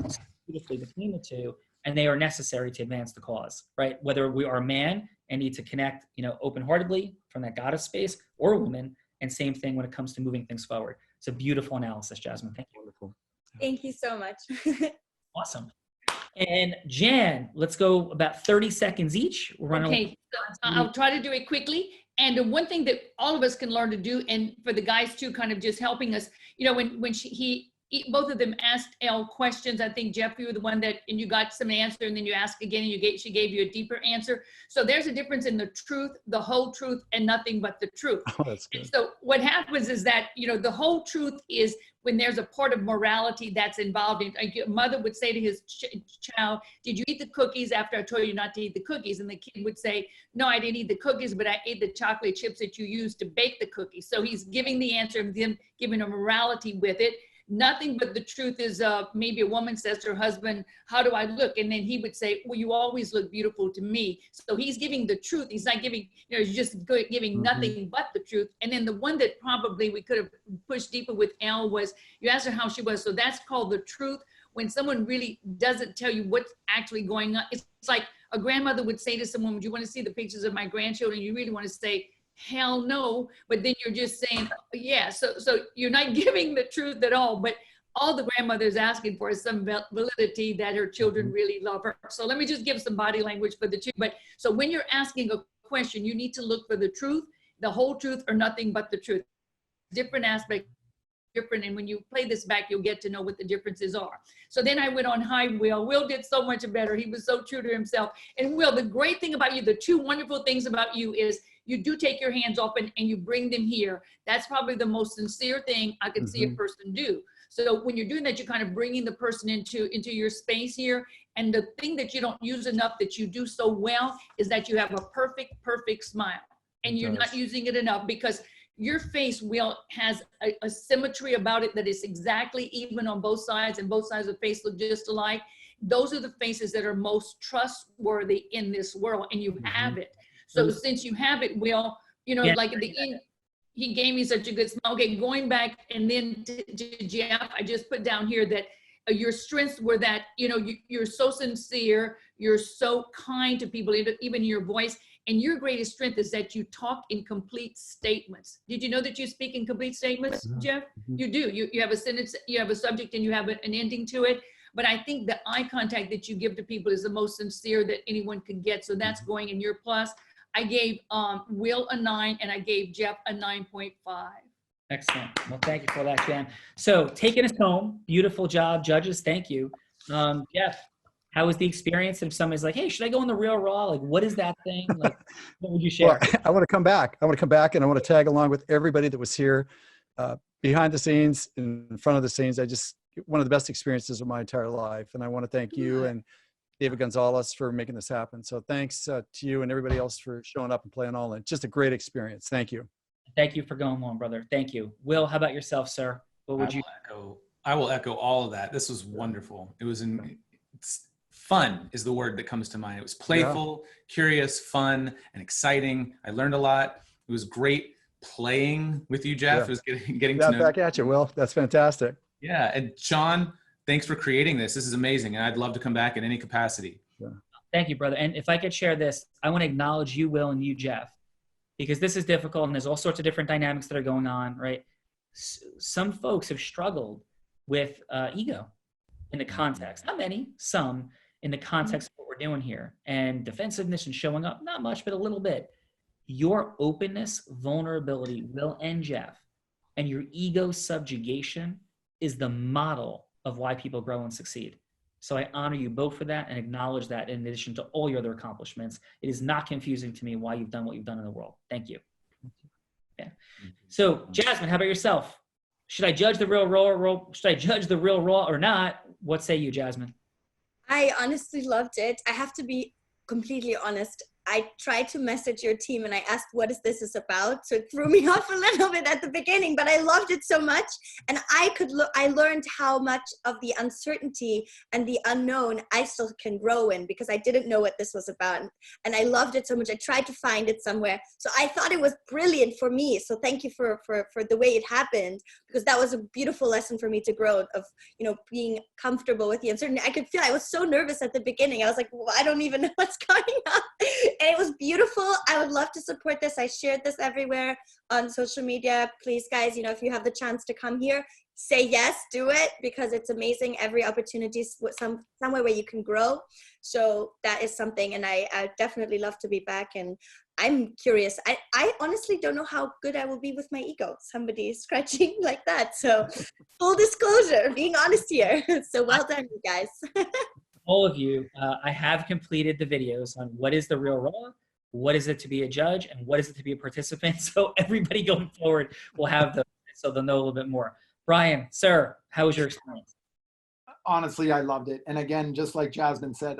D: beautifully between the two, and they are necessary to advance the cause, right? Whether we are a man and need to connect, you know, open-heartedly from that goddess space, or a woman, and same thing when it comes to moving things forward. It's a beautiful analysis, Jasmine. Thank you.
B: Wonderful.
G: Thank you so much.
D: Awesome. And Jan, let's go about 30 seconds each. We're running.
I: Okay, so I'll try to do it quickly. And the one thing that all of us can learn to do, and for the guys too, kind of just helping us, you know, when both of them asked Elle questions. I think Jeff, you were the one that, and you got some answer, and then you asked again, and she gave you a deeper answer. So there's a difference in the truth, the whole truth, and nothing but the truth.
B: Oh, that's good.
I: And so what happens is that, you know, the whole truth is when there's a part of morality that's involved in. A mother would say to his child, "Did you eat the cookies after I told you not to eat the cookies?" And the kid would say, "No, I didn't eat the cookies, but I ate the chocolate chips that you used to bake the cookies." So he's giving the answer and then giving a morality with it. Nothing but the truth is, maybe a woman says to her husband, "How do I look?" And then he would say, "Well, you always look beautiful to me." So he's giving the truth. He's not giving, you know, he's just giving nothing but the truth. And then the one that probably we could have pushed deeper with Elle was, you asked her how she was. So that's called the truth. When someone really doesn't tell you what's actually going on, it's like a grandmother would say to someone, "Would you want to see the pictures of my grandchildren?" You really want to say, "Hell no," but then you're just saying, yeah. So you're not giving the truth at all, but all the grandmother's asking for is some validity that her children really love her. So let me just give some body language for the two. But so when you're asking a question, you need to look for the truth, the whole truth, or nothing but the truth. Different aspects, different. And when you play this back, you'll get to know what the differences are. So then I went on high Will. Will did so much better. He was so true to himself. And Will, the great thing about you, the two wonderful things about you is you do take your hands off and you bring them here. That's probably the most sincere thing I could see a person do. So when you're doing that, you're kind of bringing the person into your space here. And the thing that you don't use enough that you do so well is that you have a perfect smile. And you're not using it enough because your face, Will, has a symmetry about it that is exactly even on both sides, and both sides of the face look just alike. Those are the faces that are most trustworthy in this world, and you have it. So since you have it, Will, you know, like at the end, he gave me such a good smile. Okay, going back and then to Jeff, I just put down here that your strengths were that, you know, you're so sincere, you're so kind to people, even your voice, and your greatest strength is that you talk in complete statements. Did you know that you speak in complete statements, Jeff? You do. You have a sentence, you have a subject, and you have an ending to it. But I think the eye contact that you give to people is the most sincere that anyone could get. So that's going in your plus. I gave Will a 9, and I gave Jeff a 9.5.
D: Excellent. Well, thank you for that, Jan. So taking us home, beautiful job, judges. Thank you. Jeff, How was the experience? If somebody's like, hey, should I go on the Real Raw? Like, what is that thing? Like, what would you share?
B: Well, I want to come back. I want to come back and I want to tag along with everybody that was here behind the scenes, in front of the scenes. One of the best experiences of my entire life. And I want to thank you and David Gonzalez for making this happen. So thanks to you and everybody else for showing up and playing all in. Just a great experience. Thank you.
D: Thank you for going on, brother. Thank you. Will, how about yourself, sir? What would you?
C: I will echo all of that. This was wonderful. It's fun is the word that comes to mind. It was playful, curious, fun, and exciting. I learned a lot. It was great playing with you, Jeff. It was getting to know
B: back at you, Will. That's fantastic.
C: Yeah. And Sean, thanks for creating this. This is amazing. And I'd love to come back in any capacity.
B: Yeah.
D: Thank you, brother. And if I could share this, I want to acknowledge you, Will, and you, Jeff, because this is difficult and there's all sorts of different dynamics that are going on, right? Some folks have struggled with ego in the context. Not many, some in the context of what we're doing here. And defensiveness and showing up, not much, but a little bit. Your openness, vulnerability, Will and Jeff, and your ego subjugation is the model of why people grow and succeed. So I honor you both for that and acknowledge that in addition to all your other accomplishments. It is not confusing to me why you've done what you've done in the world. Thank you. Yeah. So Jasmine, how about yourself? Should I judge the Real Raw? Should I judge the Real Raw or not? What say you, Jasmine?
G: I honestly loved it. I have to be completely honest. I tried to message your team and I asked, what is this about? So it threw me off a little bit at the beginning, but I loved it so much. And I learned how much of the uncertainty and the unknown I still can grow in, because I didn't know what this was about. And I loved it so much. I tried to find it somewhere. So I thought it was brilliant for me. So thank you for the way it happened, because that was a beautiful lesson for me to grow of, being comfortable with the uncertainty. I could feel, I was so nervous at the beginning. I was like, well, I don't even know what's going on. And it was beautiful. I would love to support this. I shared this everywhere on social media. Please, guys, if you have the chance to come here, say yes, do it, because it's amazing. Every opportunity is somewhere where you can grow. So that is something. And I definitely love to be back. And I'm curious. I honestly don't know how good I will be with my ego. Somebody is scratching like that. So full disclosure, being honest here. So well done, you guys.
D: All of you, I have completed the videos on what is the Real Raw, what is it to be a judge, and what is it to be a participant. So everybody going forward will have those, so they'll know a little bit more. Brian, sir, how was your experience?
H: Honestly, I loved it. And again, just like Jasmine said,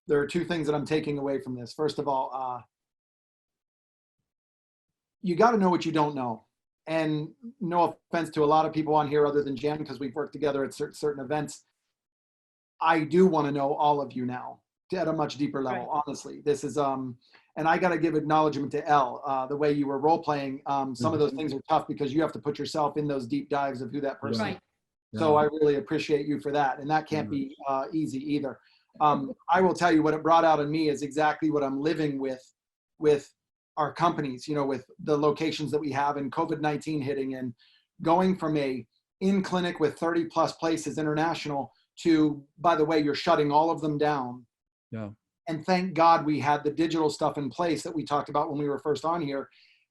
H: there are two things that I'm taking away from this. First of all, you got to know what you don't know. And no offense to a lot of people on here other than Jen, because we've worked together at certain events. I do want to know all of you now at a much deeper level. Right. Honestly, this is, and I got to give acknowledgement to Elle, the way you were role playing. Some of those things are tough because you have to put yourself in those deep dives of who that person is. So I really appreciate you for that. And that can't be easy either. I will tell you what it brought out in me is exactly what I'm living with our companies, with the locations that we have and COVID-19 hitting and going from a in-clinic with 30 plus places international to, by the way, you're shutting all of them down.
B: Yeah.
H: And thank God we had the digital stuff in place that we talked about when we were first on here,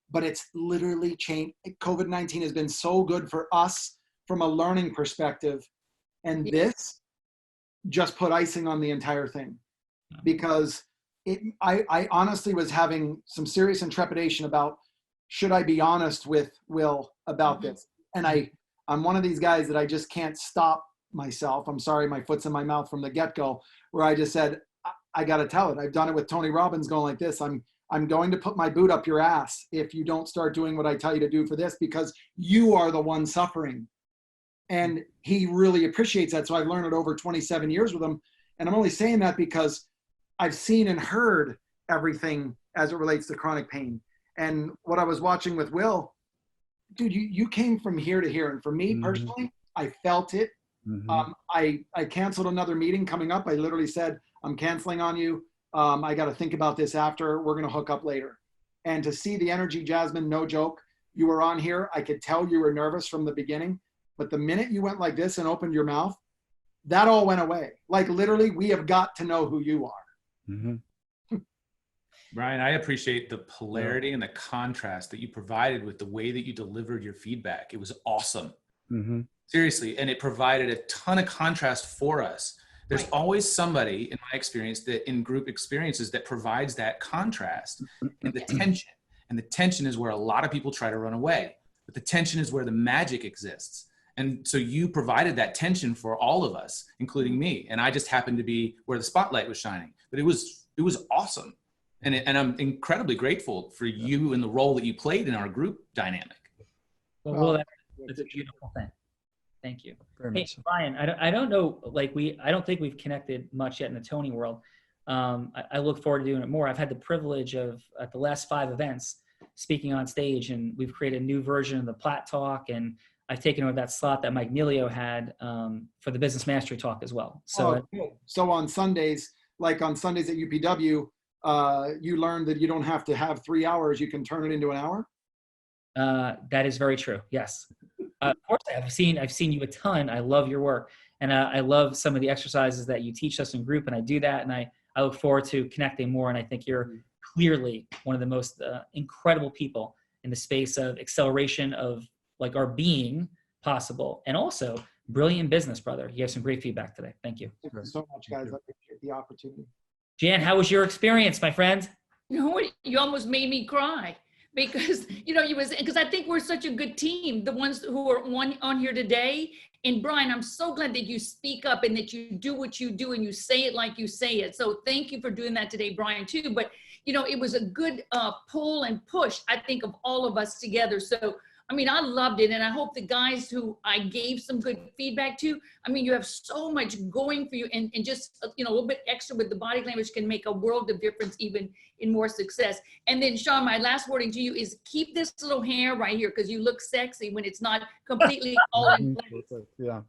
H: but it's literally changed. COVID-19 has been so good for us from a learning perspective. And this just put icing on the entire thing, because I honestly was having some serious trepidation about, should I be honest with Will about this? And I'm one of these guys that I just can't stop myself. I'm sorry, my foot's in my mouth from the get-go, where I just said, I got to tell it. I've done it with Tony Robbins going like this. I'm going to put my boot up your ass if you don't start doing what I tell you to do for this, because you are the one suffering. And he really appreciates that. So I've learned it over 27 years with him. And I'm only saying that because I've seen and heard everything as it relates to chronic pain. And what I was watching with Will, dude, you came from here to here. And for me personally, I felt it. I canceled another meeting coming up. I literally said, I'm canceling on you. I got to think about this after. We're going to hook up later. And to see the energy, Jasmine, no joke, you were on here. I could tell you were nervous from the beginning. But the minute you went like this and opened your mouth, that all went away. Like literally, we have got to know who you are.
C: Brian, I appreciate the polarity and the contrast that you provided with the way that you delivered your feedback. It was awesome. Seriously. And it provided a ton of contrast for us, There's
I: Right.
C: always somebody, in my experience, that in group experiences that provides that contrast and the tension. And the tension is where a lot of people try to run away. But the tension is where the magic exists. And so you provided that tension for all of us, including me. And I just happened to be where the spotlight was shining. But it was awesome. And I'm incredibly grateful for you and the role that you played in our group dynamic.
D: Well, that's a beautiful thing. Thank you.
B: Very
D: Hey,
B: much so.
D: Brian, I don't know, like I don't think we've connected much yet in the Tony world. I look forward to doing it more. I've had the privilege of, at the last 5 events, speaking on stage, and we've created a new version of the Platt Talk, and I've taken over that slot that Mike Nealio had for the Business Mastery Talk as well. So,
H: So on Sundays, like on Sundays at UPW, you learned that you don't have to have 3 hours. You can turn it into an hour.
D: that is very true. Yes. Of course, I've seen you a ton. I love your work, and I love some of the exercises that you teach us in group, and I do that, and I look forward to connecting more. And I think you're clearly one of the most incredible people in the space of acceleration of like our being possible, and also brilliant business, brother. You have some great feedback today. Thank you.
H: Thank you so much, guys. I appreciate the opportunity.
D: Jan, how was your experience, my friend?
I: You know what? You almost made me cry because, because I think we're such a good team, the ones who are on here today. And Brian, I'm so glad that you speak up and that you do what you do and you say it like you say it. So thank you for doing that today, Brian, too. But, it was a good pull and push, I think, of all of us together. So, I loved it. And I hope the guys who I gave some good feedback to, you have so much going for you, and just, a little bit extra with the body language can make a world of difference, even in more success. And then Sean, my last wording to you is keep this little hair right here, because you look sexy when it's not completely all in place.
B: Yeah.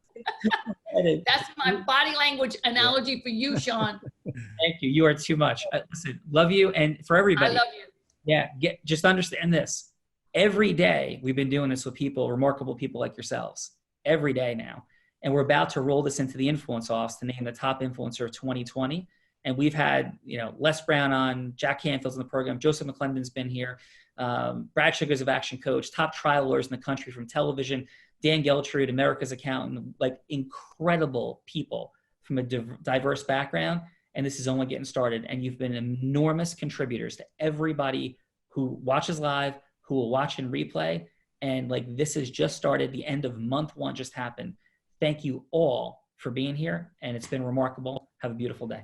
I: That's my body language analogy for you, Sean.
D: Thank you. You are too much. Listen, love you. And for everybody.
I: I love you.
D: Yeah. Just understand this. Every day we've been doing this with people, remarkable people like yourselves, every day now. And we're about to roll this into the Influence Offs to name the top influencer of 2020. And we've had, Les Brown on, Jack Canfield's in the program, Joseph McClendon's been here, Brad Sugar's of Action Coach, top trial lawyers in the country from television, Dan Geltrude, America's Accountant, like incredible people from a diverse background. And this is only getting started. And you've been enormous contributors to everybody who watches live, who will watch and replay. And like, this has just started. The end of month 1 just happened. Thank you all for being here. And it's been remarkable. Have a beautiful day.